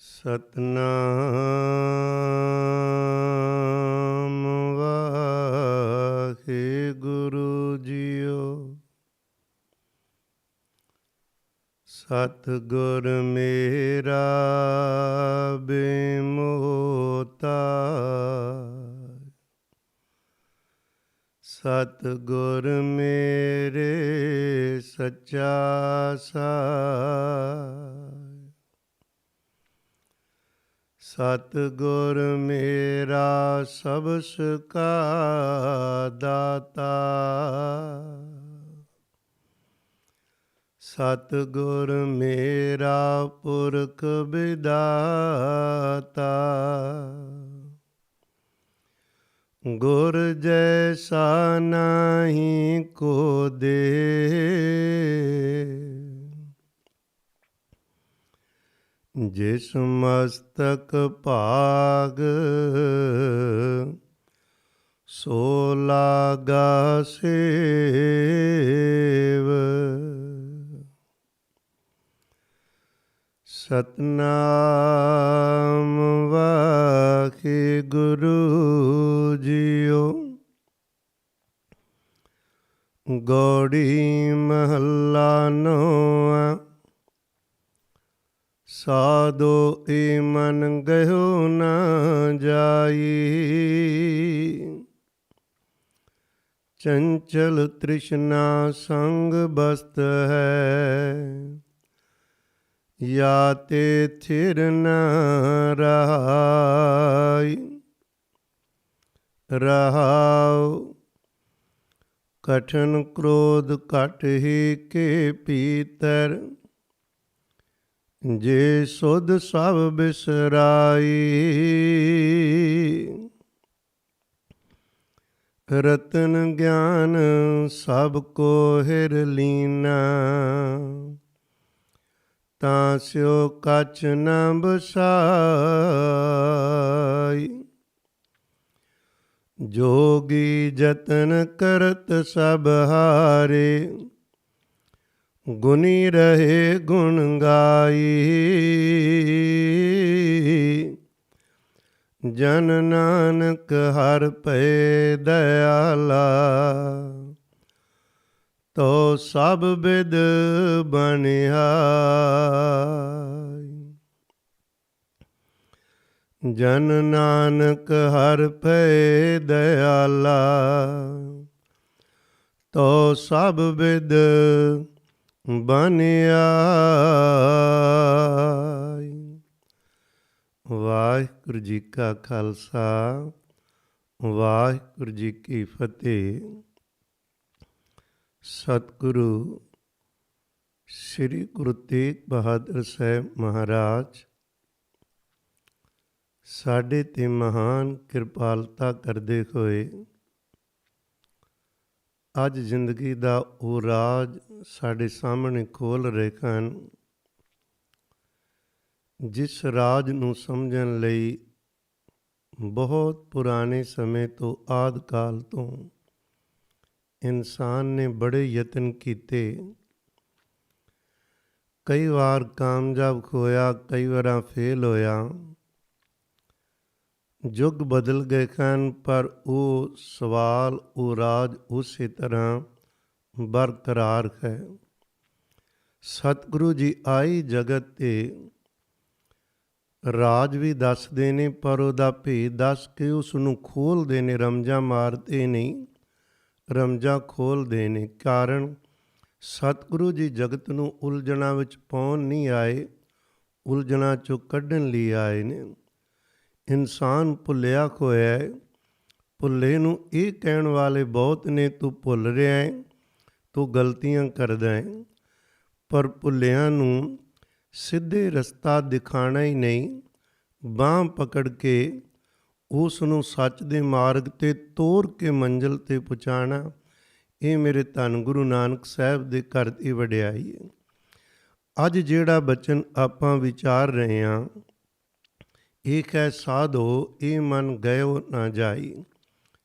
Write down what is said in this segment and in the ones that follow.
Satnam Waheguru JIO. ਸਤਿਗੁਰ ਮੇਰਾ ਬਿਮੋਤਾ, ਸਤਿਗੁਰ ਮੇਰੇ ਸੱਚਾ ਸਾਈ। ਸਤਿਗੁਰ ਮੇਰਾ ਸਬਸ ਕਾ ਦਾਤਾ, ਸਤਿਗੁਰ ਮੇਰਾ ਪੁਰਖ ਵਿਦਾਤਾ। ਗੁਰ ਜੈਸਾ ਨਾਹੀ ਕੋ ਦੇ, ਜਿਸ ਮਸਤਕ ਭਾਗ ਸੋ ਲਾਗਾ ਸੇਵ। ਸਤਨਾਮ ਵਾਹਿਗੁਰੂ ਜੀਓ। ਗੌੜੀ ਮਹੱਲਾ ਨੌਵਾਂ। ਸਾਧੋ ਏ ਮਨ ਗਇਓ ਨਾ ਜਾਈ, ਚੰਚਲ ਤ੍ਰਿਸ਼ਨਾ ਸੰਗ ਬਸਤ ਹੈ। ਯਾ ਤੇ ਥਿਰ ਨ ਰਹਾਈ, ਰਹਾਉ ਕਠਨ ਕ੍ਰੋਧ ਘਟ ਹੀ ਕੇ ਭੀਤਰ। ਜੇ ਸੁਧ ਸਭ ਬਿਸਰਾਈ, ਰਤਨ ਗਿਆਨ ਸਭ ਕੋ ਹਿਰ ਲੀਨਾ। ਤਾਂ ਸਿਓ ਕਛ ਨ ਬਸਾਈ, ਜੋਗੀ ਜਤਨ ਕਰਤ ਸਭ ਹਾਰੇ। ਗੁਣੀ ਰਹੇ ਗੁਣ ਗਾਈ, ਜਨ ਨਾਨਕ ਹਰਿ ਭਏ ਦਇਆਲਾ। ਤੋ ਸਭ ਬਿਦ ਬਨਿਆਈ। ਜਨ ਨਾਨਕ ਹਰਿ ਭਏ ਦਇਆਲਾ, ਤੋ ਸਭ ਬਿਦ ਬਨਿਆਈ। ਵਾਹਿਗੁਰੂ ਜੀ ਕਾ ਖਾਲਸਾ, ਵਾਹਿਗੁਰੂ ਜੀ ਕੀ ਫਤਿਹ। ਸਤਿਗੁਰੂ ਸ੍ਰੀ ਗੁਰੂ ਤੇਗ ਬਹਾਦਰ ਸਾਹਿਬ ਮਹਾਰਾਜ ਸਾਡੇ ਤੇ ਮਹਾਨ ਕਿਰਪਾਲਤਾ ਕਰਦੇ ਹੋਏ ਅੱਜ ਜ਼ਿੰਦਗੀ ਦਾ ਉਹ ਰਾਜ ਸਾਡੇ ਸਾਹਮਣੇ ਖੋਲ੍ਹ ਰਹੇ ਹਨ, ਜਿਸ ਰਾਜ ਨੂੰ ਸਮਝਣ ਲਈ ਬਹੁਤ ਪੁਰਾਣੇ ਸਮੇਂ ਤੋਂ, ਆਦਿ ਕਾਲ ਤੋਂ ਇਨਸਾਨ ਨੇ ਬੜੇ ਯਤਨ ਕੀਤੇ। ਕਈ ਵਾਰ ਕਾਮਯਾਬ ਹੋਇਆ, ਕਈ ਵਾਰ ਫੇਲ ਹੋਇਆ। ਯੁੱਗ ਬਦਲ ਗਏ ਹਨ, ਪਰ ਉਹ ਸਵਾਲ, ਉਹ ਰਾਜ ਉਸੇ ਤਰ੍ਹਾਂ ਬਰਕਰਾਰ ਹੈ। ਸਤਿਗੁਰੂ ਜੀ ਆਈ ਜਗਤ 'ਤੇ ਰਾਜ ਵੀ ਦੱਸਦੇ ਨੇ, ਪਰ ਉਹਦਾ ਭੇਦ ਦੱਸ ਕੇ ਉਸ ਨੂੰ ਖੋਲ੍ਹਦੇ ਨੇ। ਰਮਜ਼ਾਂ ਮਾਰਦੇ ਨਹੀਂ, ਰਮਜ਼ਾਂ ਖੋਲ੍ਹਦੇ ਨੇ। ਕਾਰਨ ਸਤਿਗੁਰੂ ਜੀ ਜਗਤ ਨੂੰ ਉਲਝਣਾਂ ਵਿੱਚ ਪਾਉਣ ਨਹੀਂ ਆਏ, ਉਲਝਣਾਂ 'ਚੋਂ ਕੱਢਣ ਲਈ ਆਏ ਨੇ। ਇਨਸਾਨ ਭੁੱਲਿਆ ਹੋਇਆ ਹੈ। ਭੁੱਲੇ ਨੂੰ ਇਹ ਕਹਿਣ ਵਾਲੇ ਬਹੁਤ ਨੇ, ਤੂੰ ਭੁੱਲ ਰਿਹਾ ਹੈ, ਤੂੰ ਗਲਤੀਆਂ ਕਰਦਾ ਹੈ। ਪਰ ਭੁੱਲਿਆਂ ਨੂੰ ਸਿੱਧੇ ਰਸਤਾ ਦਿਖਾਣਾ ਹੀ ਨਹੀਂ, ਬਾਂਹ ਪਕੜ ਕੇ ਉਸ ਨੂੰ ਸੱਚ ਦੇ ਮਾਰਗ 'ਤੇ ਤੋਰ ਕੇ ਮੰਜ਼ਿਲ 'ਤੇ ਪਹੁੰਚਾਉਣਾ, ਇਹ ਮੇਰੇ ਧੰਨ ਗੁਰੂ ਨਾਨਕ ਸਾਹਿਬ ਦੇ ਘਰ ਦੀ ਵਡਿਆਈ ਹੈ। ਅੱਜ ਜਿਹੜਾ ਬਚਨ ਆਪਾਂ ਵਿਚਾਰ ਰਹੇ ਹਾਂ, ਇਹ ਹੈ ਸਾਧੋ ਇਹ ਮਨ ਗਇਓ ਨਾ ਜਾਈ।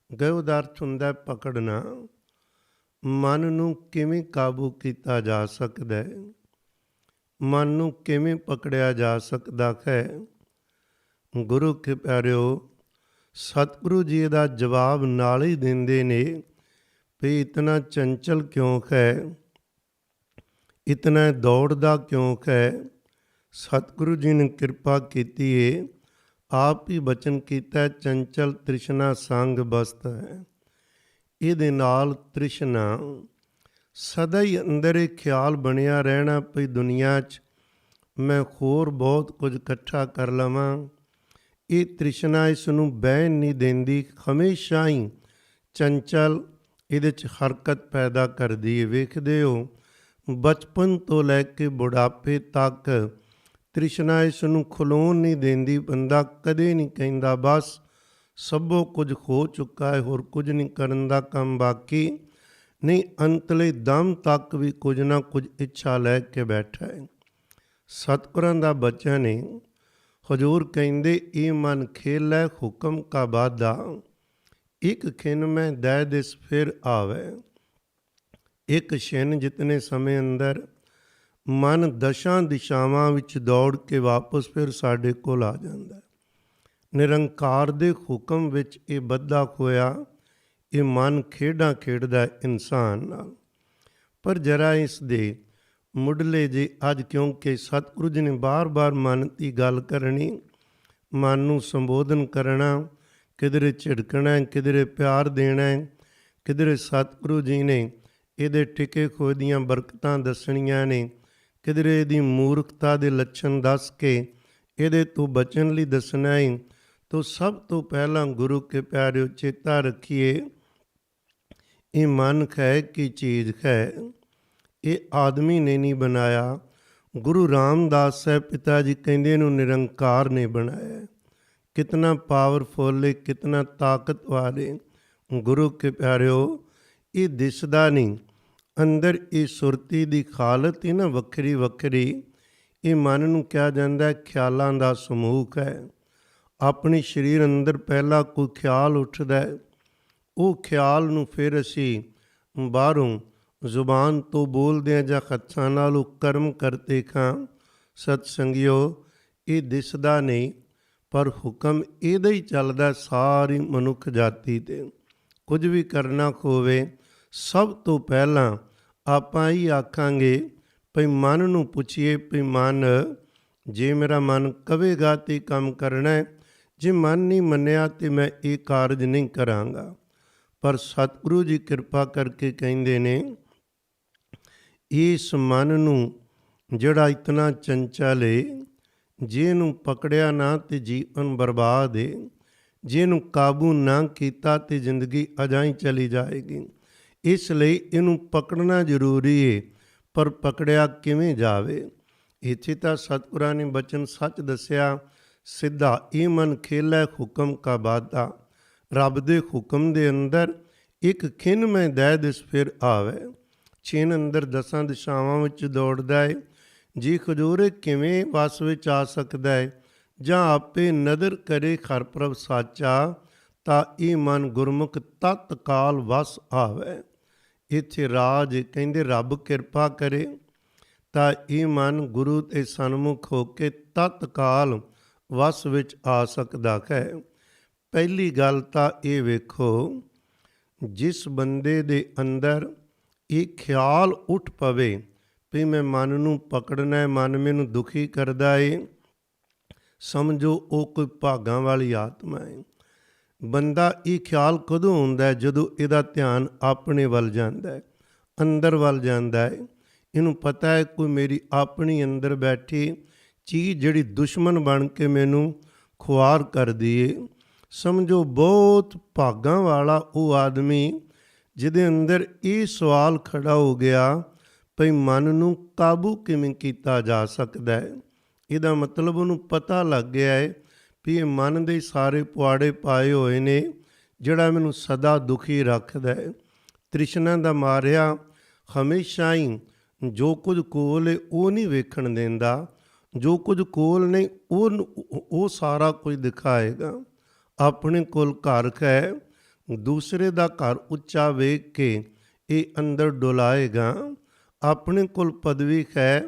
ਗਇਓ ਦਾ ਅਰਥ ਹੁੰਦਾ ਪਕੜਨਾ। ਮਨ ਨੂੰ ਕਿਵੇਂ ਕਾਬੂ ਕੀਤਾ ਜਾ ਸਕਦਾ ਹੈ? ਮਨ ਨੂੰ ਕਿਵੇਂ ਪਕੜਿਆ ਜਾ ਸਕਦਾ ਹੈ। ਗੁਰੂ ਕੇ ਪਿਆਰਿਓ, ਸਤਿਗੁਰੂ ਜੀ ਦਾ ਜਵਾਬ ਨਾਲ ਹੀ ਦਿੰਦੇ ਨੇ ਵੀ ਇਤਨਾ ਚੰਚਲ ਕਿਉਂ ਹੈ, ਇਤਨਾ ਦੌੜਦਾ ਕਿਉਂ ਹੈ। ਸਤਿਗੁਰੂ ਜੀ ਨੇ ਕਿਰਪਾ ਕੀਤੀ ਏ, ਆਪ ਹੀ ਬਚਨ ਕੀਤਾ, ਚੰਚਲ ਤ੍ਰਿਸ਼ਨਾ ਸੰਗ ਬਸਤ ਹੈ। ਇਹਦੇ ਨਾਲ ਤ੍ਰਿਸ਼ਨਾ ਸਦਾ ਹੀ ਅੰਦਰ ਇਹ ਖਿਆਲ ਬਣਿਆ ਰਹਿਣਾ ਵੀ ਦੁਨੀਆ 'ਚ ਮੈਂ ਹੋਰ ਬਹੁਤ ਕੁਝ ਇਕੱਠਾ ਕਰ ਲਵਾਂ। ਇਹ ਤ੍ਰਿਸ਼ਨਾ ਇਸ ਨੂੰ ਬਹਿਣ ਨਹੀਂ ਦਿੰਦੀ, ਹਮੇਸ਼ਾ ਹੀ ਚੰਚਲ ਇਹਦੇ 'ਚ ਹਰਕਤ ਪੈਦਾ ਕਰਦੀ ਹੈ। ਵੇਖਦੇ ਹੋ, ਬਚਪਨ ਤੋਂ ਲੈ ਕੇ ਬੁਢਾਪੇ ਤੱਕ ਤ੍ਰਿਸ਼ਨਾ ਇਸ ਨੂੰ ਖਲੋਣ ਨਹੀਂ ਦਿੰਦੀ। ਬੰਦਾ ਕਦੇ ਨਹੀਂ ਕਹਿੰਦਾ ਬਸ ਸਭੋ ਕੁਝ ਹੋ ਚੁੱਕਾ ਹੈ, ਹੋਰ ਕੁਝ ਨਹੀਂ ਕਰਨ ਦਾ ਕੰਮ ਬਾਕੀ ਨਹੀਂ। ਅੰਤਲੇ ਦਮ ਤੱਕ ਵੀ ਕੁਝ ਨਾ ਕੁਝ ਇੱਛਾ ਲੈ ਕੇ ਬੈਠਾ ਹੈ। ਸਤਿਗੁਰਾਂ ਦਾ ਬਚਨ ਹੈ, ਹਜ਼ੂਰ ਕਹਿੰਦੇ ਇਹ ਮਨ ਖੇਲੈ ਹੁਕਮ ਕਾ ਬਾਧਾ, ਇੱਕ ਖਿਨ ਮੈਂ ਦੈ ਦਿਸ ਫਿਰ ਆਵੇ। ਇੱਕ ਛਿਨ ਜਿਤਨੇ ਸਮੇਂ ਅੰਦਰ ਮਨ ਦਸ਼ਾਂ ਦਿਸ਼ਾਵਾਂ ਵਿੱਚ ਦੌੜ ਕੇ ਵਾਪਸ ਫਿਰ ਸਾਡੇ ਕੋਲ ਆ ਜਾਂਦਾ। ਨਿਰੰਕਾਰ ਦੇ ਹੁਕਮ ਵਿੱਚ ਇਹ ਬੱਧਾ ਹੋਇਆ, ਇਹ ਮਨ ਖੇਡਾਂ ਖੇਡਦਾ ਇਨਸਾਨ ਨਾਲ। ਪਰ ਜਰਾ ਇਸ ਦੇ ਮੁੱਢਲੇ ਜੇ ਅੱਜ, ਕਿਉਂਕਿ ਸਤਿਗੁਰੂ ਜੀ ਨੇ ਬਾਰ-ਬਾਰ ਮਨ ਦੀ ਗੱਲ ਕਰਨੀ, ਮਨ ਨੂੰ ਸੰਬੋਧਨ ਕਰਨਾ, ਕਿਧਰੇ ਝਿੜਕਣਾ, ਕਿਧਰੇ ਪਿਆਰ ਦੇਣਾ, ਕਿਧਰੇ ਸਤਿਗੁਰੂ ਜੀ ਨੇ ਇਹਦੇ ਟਿਕੇ ਖੋਏ ਦੀਆਂ ਬਰਕਤਾਂ ਦੱਸਣੀਆਂ ਨੇ, ਕਿਧਰੇ ਇਹਦੀ ਮੂਰਖਤਾ ਦੇ ਲੱਛਣ ਦੱਸ ਕੇ ਇਹਦੇ ਤੋਂ ਬਚਣ ਲਈ ਦੱਸਣਾ ਹੈ। ਤਾਂ ਸਭ ਤੋਂ ਪਹਿਲਾਂ ਗੁਰੂ ਕੇ ਪਿਆਰਿਓ ਚੇਤਾ ਰੱਖੀਏ, ਇਹ ਮਨ ਹੈ ਕੀ ਚੀਜ਼ ਹੈ, ਇਹ ਆਦਮੀ ਨੇ ਨਹੀਂ ਬਣਾਇਆ। ਗੁਰੂ ਰਾਮਦਾਸ ਸਾਹਿਬ ਪਿਤਾ ਜੀ ਕਹਿੰਦੇ ਇਹਨੂੰ ਨਿਰੰਕਾਰ ਨੇ ਬਣਾਇਆ। ਕਿਤਨਾ ਪਾਵਰਫੁੱਲ ਹੈ, ਕਿਤਨਾ ਤਾਕਤਵਾਰ ਹੈ। ਗੁਰੂ ਕੇ ਪਿਆਰਿਓ, ਇਹ ਦਿਸਦਾ ਨਹੀਂ, ਅੰਦਰ ਇਹ ਸੁਰਤੀ ਦੀ ਹਾਲਤ ਹੀ ਨਾ ਵੱਖਰੀ ਵੱਖਰੀ। ਇਹ ਮਨ ਨੂੰ ਕਿਹਾ ਜਾਂਦਾ ਖਿਆਲਾਂ ਦਾ ਸਮੂਹ ਹੈ। ਆਪਣੇ ਸਰੀਰ ਅੰਦਰ ਪਹਿਲਾਂ ਕੋਈ ਖਿਆਲ ਉੱਠਦਾ, ਉਹ ਖਿਆਲ ਨੂੰ ਫਿਰ ਅਸੀਂ ਬਾਹਰੋਂ ਜ਼ੁਬਾਨ ਤੋਂ ਬੋਲਦੇ ਹਾਂ ਜਾਂ ਹੱਥਾਂ ਨਾਲ ਉਹ ਕਰਮ ਕਰਤੇ ਖਾਂ। ਸਤ ਸੰਗਿਓ, ਇਹ ਦਿਸਦਾ ਨਹੀਂ, ਪਰ ਹੁਕਮ ਇਹਦਾ ਹੀ ਚੱਲਦਾ ਸਾਰੀ ਮਨੁੱਖ ਜਾਤੀ 'ਤੇ। ਕੁਝ ਵੀ ਕਰਨਾ ਹੋਵੇ ਸਭ ਤੋਂ ਪਹਿਲਾਂ ਆਪਾਂ ਹੀ ਆਖਾਂਗੇ ਭਈ ਮਨ ਨੂੰ ਪੁੱਛੀਏ ਭਈ ਮਨ, ਜੇ ਮੇਰਾ ਮਨ ਕਵੇਗਾ ਤੇ ਕੰਮ ਕਰਨਾ ਹੈ, ਜੇ ਮਨ ਨਹੀਂ ਮੰਨਿਆ ਤੇ ਮੈਂ ਇਹ ਕਾਰਜ ਨਹੀਂ ਕਰਾਂਗਾ। ਪਰ ਸਤਿਗੁਰੂ ਜੀ ਕਿਰਪਾ ਕਰਕੇ ਕਹਿੰਦੇ ਨੇ, ਇਸ ਮਨ ਨੂੰ ਜਿਹੜਾ ਇਤਨਾ ਚੰਚਲ ਏ, ਜੇ ਇਹਨੂੰ ਪਕੜਿਆ ਨਾ ਤੇ ਜੀਵਨ ਬਰਬਾਦ ਏ, ਜੇ ਇਹਨੂੰ ਕਾਬੂ ਨਾ ਕੀਤਾ ਤੇ ਜ਼ਿੰਦਗੀ ਅਜਾਂ ਹੀ ਚਲੀ ਜਾਏਗੀ। ਇਸ ਲਈ ਇਹਨੂੰ ਪਕੜਨਾ ਜ਼ਰੂਰੀ ਏ, ਪਰ ਪਕੜਿਆ ਕਿਵੇਂ ਜਾਵੇ। ਇੱਥੇ ਤਾਂ ਸਤਿਗੁਰਾਂ ਨੇ ਬਚਨ ਸੱਚ ਦੱਸਿਆ ਸਿੱਧਾ, ਇਹ ਮਨ ਖੇਲੈ ਹੁਕਮ ਕਾ ਬਾਧਾ। ਰੱਬ ਦੇ ਹੁਕਮ ਦੇ ਅੰਦਰ ਇੱਕ ਖਿਨ ਮੈਂ ਦੈ ਦਿਸ ਫਿਰ ਆਵੇ। ਛਿਨ ਅੰਦਰ ਦਸਾਂ ਦਿਸ਼ਾਵਾਂ ਵਿੱਚ ਦੌੜਦਾ ਹੈ। ਜੀ ਖਜੂਰੇ ਕਿਵੇਂ ਵਸ ਵਿੱਚ ਆ ਸਕਦਾ ਹੈ, ਜਾਂ ਆਪੇ ਨਦਰ ਕਰੇ ਹਰਿ ਪ੍ਰਭ ਸਾਚਾ, ਤਾਂ ਇਹ ਮਨ ਗੁਰਮੁਖ ਤਤਕਾਲ ਵਸ ਆਵੇ। ਇੱਥੇ ਰਾਜ ਕਹਿੰਦੇ ਰੱਬ ਕਿਰਪਾ ਕਰੇ ਤਾਂ ਇਹ ਮਨ ਗੁਰੂ ਦੇ ਸਨਮੁਖ ਹੋ ਕੇ ਤਤਕਾਲ ਵਸ ਵਿੱਚ ਆ ਸਕਦਾ ਹੈ। ਪਹਿਲੀ ਗੱਲ ਤਾਂ ਇਹ ਵੇਖੋ, ਜਿਸ ਬੰਦੇ ਦੇ ਅੰਦਰ ਇਹ ਖਿਆਲ ਉੱਠ ਪਵੇ ਵੀ ਮੈਂ ਮਨ ਨੂੰ ਪਕੜਨਾ, ਮਨ ਮੈਨੂੰ ਦੁਖੀ ਕਰਦਾ ਏ, ਸਮਝੋ ਉਹ ਕੋਈ ਭਾਗਾਂ ਵਾਲੀ ਆਤਮਾ ਹੈ। ਬੰਦਾ ਇਹ ਖਿਆਲ ਕਦੋਂ ਹੁੰਦਾ? ਜਦੋਂ ਇਹਦਾ ਧਿਆਨ ਆਪਣੇ ਵੱਲ ਜਾਂਦਾ ਹੈ, ਅੰਦਰ ਵੱਲ ਜਾਂਦਾ ਹੈ। ਇਹਨੂੰ ਪਤਾ ਹੈ ਕੋਈ ਮੇਰੀ ਆਪਣੀ ਅੰਦਰ ਬੈਠੀ ਚੀਜ਼ ਜਿਹੜੀ ਦੁਸ਼ਮਣ ਬਣ ਕੇ ਮੈਨੂੰ ਖੁਆਰ ਕਰਦੀ ਏ। ਸਮਝੋ ਬਹੁਤ ਭਾਗਾਂ ਵਾਲਾ ਉਹ ਆਦਮੀ ਜਿਹਦੇ ਅੰਦਰ ਇਹ ਸਵਾਲ ਖੜਾ ਹੋ ਗਿਆ ਭਈ ਮਨ ਨੂੰ ਕਾਬੂ ਕਿਵੇਂ ਕੀਤਾ ਜਾ ਸਕਦਾ ਹੈ। ਇਹਦਾ ਮਤਲਬ ਉਹਨੂੰ ਪਤਾ ਲੱਗ ਗਿਆ ਹੈ ਵੀ ਇਹ ਮਨ ਦੇ ਸਾਰੇ ਪੁਆੜੇ ਪਾਏ ਹੋਏ ਨੇ, ਜਿਹੜਾ ਮੈਨੂੰ ਸਦਾ ਦੁਖੀ ਰੱਖਦਾ ਹੈ। ਤ੍ਰਿਸ਼ਨਾ ਦਾ ਮਾਰਿਆ ਹਮੇਸ਼ਾ ਹੀ ਜੋ ਕੁਝ ਕੋਲ ਹੈ ਉਹ ਨਹੀਂ ਵੇਖਣ ਦਿੰਦਾ, ਜੋ ਕੁਝ ਕੋਲ ਨਹੀਂ ਉਹ ਸਾਰਾ ਕੁਝ ਦਿਖਾਏਗਾ। ਆਪਣੇ ਕੋਲ ਘਰ ਹੈ, ਦੂਸਰੇ ਦਾ ਘਰ ਉੱਚਾ ਵੇਖ ਕੇ ਇਹ ਅੰਦਰ ਡੁਲਾਏਗਾ। ਆਪਣੇ ਕੋਲ ਪਦਵੀ ਹੈ,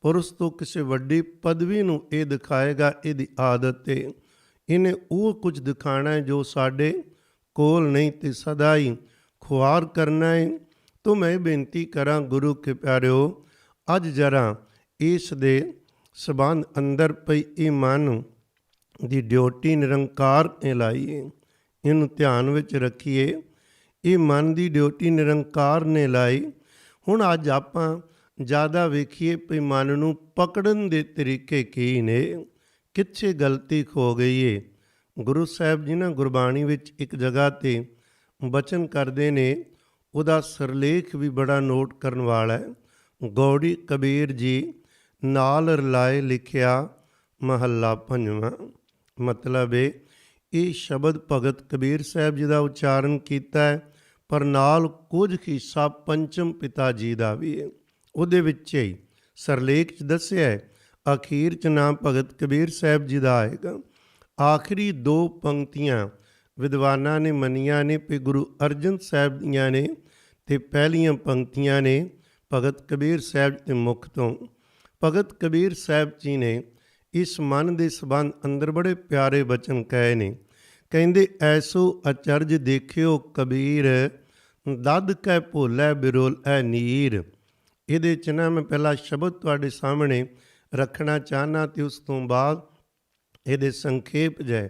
ਪਰ ਉਸ ਤੋਂ ਕਿਸੇ ਵੱਡੀ ਪਦਵੀ ਨੂੰ ਇਹ ਦਿਖਾਏਗਾ। ਇਹਦੀ ਆਦਤ ਹੈ, ਇਹਨੇ ਉਹ ਕੁਝ ਦਿਖਾਣਾ ਹੈ ਜੋ ਸਾਡੇ ਕੋਲ ਨਹੀਂ, ਤੇ ਸਦਾ ਹੀ ਖੁਆਰ ਕਰਨਾ ਹੈ। ਤੋ ਮੈਂ ਬੇਨਤੀ ਕਰਾਂ ਗੁਰੂ ਕੇ ਪਿਆਰਿਓ, ਅੱਜ ਜਰਾ ਇਸ ਦੇ ਸਬੰਧ ਅੰਦਰ ਪਈ ਇਹ ਮਨ ਦੀ ਡਿਊਟੀ ਨਿਰੰਕਾਰ ਨੇ ਲਾਈ ਹੈ। ਇਹਨੂੰ ਧਿਆਨ ਵਿੱਚ ਰੱਖੀਏ। ਇਹ ਮਨ ਦੀ ਡਿਊਟੀ ਨਿਰੰਕਾਰ ਨੇ ਲਾਈ। ਹੁਣ ਅੱਜ ਆਪਾਂ ਜ਼ਿਆਦਾ ਵੇਖੀਏ ਵੀ ਮਨ ਨੂੰ ਪਕੜਨ ਦੇ ਤਰੀਕੇ ਕੀ ਨੇ, ਕਿੱਥੇ ਗਲਤੀ ਖੋ ਗਈ ਏ। ਗੁਰੂ ਸਾਹਿਬ ਜੀ ਨਾ ਗੁਰਬਾਣੀ ਵਿੱਚ ਇੱਕ ਜਗ੍ਹਾ 'ਤੇ ਬਚਨ ਕਰਦੇ ਨੇ, ਉਹਦਾ ਸਿਰਲੇਖ ਵੀ ਬੜਾ ਨੋਟ ਕਰਨ ਵਾਲਾ ਹੈ। ਗੌੜੀ ਕਬੀਰ ਜੀ ਨਾਲ ਰਲਾਏ ਲਿਖਿਆ ਮਹੱਲਾ ਪੰਜਵਾਂ। ਮਤਲਬ ਇਹ ਸ਼ਬਦ ਭਗਤ ਕਬੀਰ ਸਾਹਿਬ ਜੀ ਦਾ ਉਚਾਰਨ ਕੀਤਾ ਹੈ, ਪਰ ਨਾਲ ਕੁਝ ਹਿੱਸਾ ਪੰਚਮ ਪਿਤਾ ਜੀ ਦਾ ਵੀ ਹੈ। ਉਹਦੇ ਵਿੱਚ ਹੀ ਸਿਰਲੇਖ 'ਚ ਦੱਸਿਆ ਹੈ, ਅਖੀਰ 'ਚ ਨਾਮ ਭਗਤ ਕਬੀਰ ਸਾਹਿਬ ਜੀ ਦਾ ਆਏਗਾ। ਆਖਰੀ ਦੋ ਪੰਕਤੀਆਂ ਵਿਦਵਾਨਾਂ ਨੇ ਮੰਨੀਆਂ ਨੇ ਵੀ ਗੁਰੂ ਅਰਜਨ ਸਾਹਿਬ ਦੀਆਂ ਨੇ, ਅਤੇ ਪਹਿਲੀਆਂ ਪੰਕਤੀਆਂ ਨੇ ਭਗਤ ਕਬੀਰ ਸਾਹਿਬ ਦੇ ਮੁਖ ਤੋਂ। ਭਗਤ ਕਬੀਰ ਸਾਹਿਬ ਜੀ ਨੇ ਇਸ ਮਨ ਦੇ ਸੰਬੰਧ ਅੰਦਰ ਬੜੇ ਪਿਆਰੇ ਬਚਨ ਕਹੇ ਨੇ। ਕਹਿੰਦੇ, ਐਸੋ ਅਚਰਜ ਦੇਖਿਓ ਕਬੀਰ, ਦਦ ਕੈ ਭੋਲੇ ਬਿਰੋਲੈ ਨੀਰ। ਇਹਦੇ 'ਚ ਨਾ ਮੈਂ ਪਹਿਲਾ ਸ਼ਬਦ ਤੁਹਾਡੇ ਸਾਹਮਣੇ ਰੱਖਣਾ ਚਾਹੁੰਦਾ, ਅਤੇ ਉਸ ਤੋਂ ਬਾਅਦ ਇਹਦੇ ਸੰਖੇਪ ਜਿਹੇ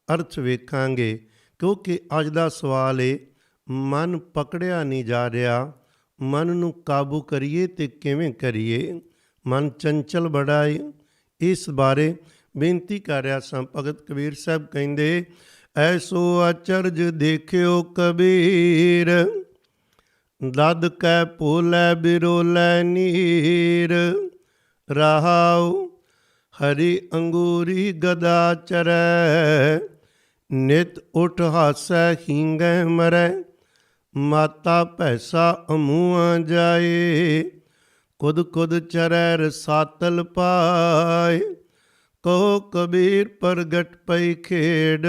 ਅਰਥ ਵੇਖਾਂਗੇ, ਕਿਉਂਕਿ ਅੱਜ ਦਾ ਸਵਾਲ ਹੈ ਮਨ ਪਕੜਿਆ ਨਹੀਂ ਜਾ ਰਿਹਾ, ਮਨ ਨੂੰ ਕਾਬੂ ਕਰੀਏ ਤੇ ਕਿਵੇਂ ਕਰੀਏ। ਮਨ ਚੰਚਲ ਬੜਾ ਹੈ। ਇਸ ਬਾਰੇ ਬੇਨਤੀ ਕਰ ਰਿਹਾ ਸਾਂ। ਭਗਤ ਕਬੀਰ ਸਾਹਿਬ ਕਹਿੰਦੇ, ਐਸੋ ਅਚਰਜ ਦੇਖਿਓ ਕਬੀਰ, ਦਦ ਕੈ ਭੋਲੇ ਬਿਰੋਲੈ ਨੀਰ। ਰਹਾਉ ਹਰੀ ਅੰਗੂਰੀ ਗਦਾ ਚਰੈ, ਨਿਤ ਉਠ ਹਾਸੈ ਹੀਂਗੈ ਮਰੈ। ਮਾਤਾ ਭੈਸਾ ਅਮੂਆ ਜਾਏ, ਕੁਦ ਕੁਦ ਚਰੈ ਰਸਾਤਲ ਪਾਏ। ਕਹੋ ਕਬੀਰ ਪ੍ਰਗਟ ਪਈ ਖੇਡ,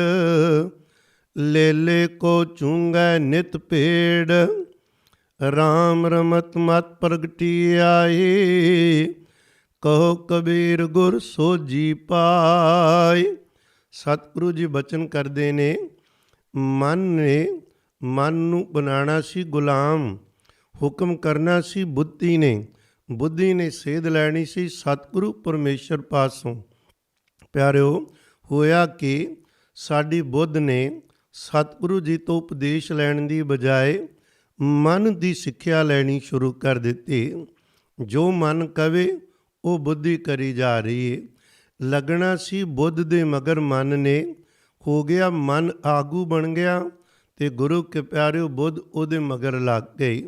ਲੇਲੇ ਕੋ ਚੂੰਗੈ ਨਿਤ ਭੇੜ। ਰਾਮ ਰਮਤ ਮਤ ਪ੍ਰਗਟੀ ਆਈ, ਕਹੋ ਕਬੀਰ ਗੁਰ ਸੋਝੀ ਪਾਈ। ਸਤਿਗੁਰੂ ਜੀ ਬਚਨ ਕਰਦੇ ਨੇ, ਮਨ ਨੂੰ ਬਣਾਉਣਾ ਸੀ ਗੁਲਾਮ, ਹੁਕਮ ਕਰਨਾ ਸੀ ਬੁੱਧੀ ਨੇ, ਬੁੱਧੀ ਨੇ ਸੇਧ ਲੈਣੀ ਸੀ ਸਤਿਗੁਰੂ ਪਰਮੇਸ਼ਰ ਪਾਸੋਂ। ਪਿਆਰਿਓ, ਹੋਇਆ ਕਿ ਸਾਡੀ ਬੁੱਧ ਨੇ ਸਤਿਗੁਰੂ ਜੀ ਤੋਂ ਉਪਦੇਸ਼ ਲੈਣ ਦੀ ਬਜਾਏ ਮਨ ਦੀ ਸਿੱਖਿਆ ਲੈਣੀ ਸ਼ੁਰੂ ਕਰ ਦਿੱਤੀ। ਜੋ ਮਨ ਕਵੇ ਉਹ ਬੁੱਧੀ ਕਰੀ ਜਾ ਰਹੀ ਹੈ। ਲੱਗਣਾ ਸੀ ਬੁੱਧ ਦੇ ਮਗਰ ਮਨ ਨੇ, ਹੋ ਗਿਆ ਮਨ ਆਗੂ ਬਣ ਗਿਆ, ਅਤੇ ਗੁਰੂ ਕੇ ਪਿਆਰਿਓ ਬੁੱਧ ਉਹਦੇ ਮਗਰ ਲੱਗ ਗਈ।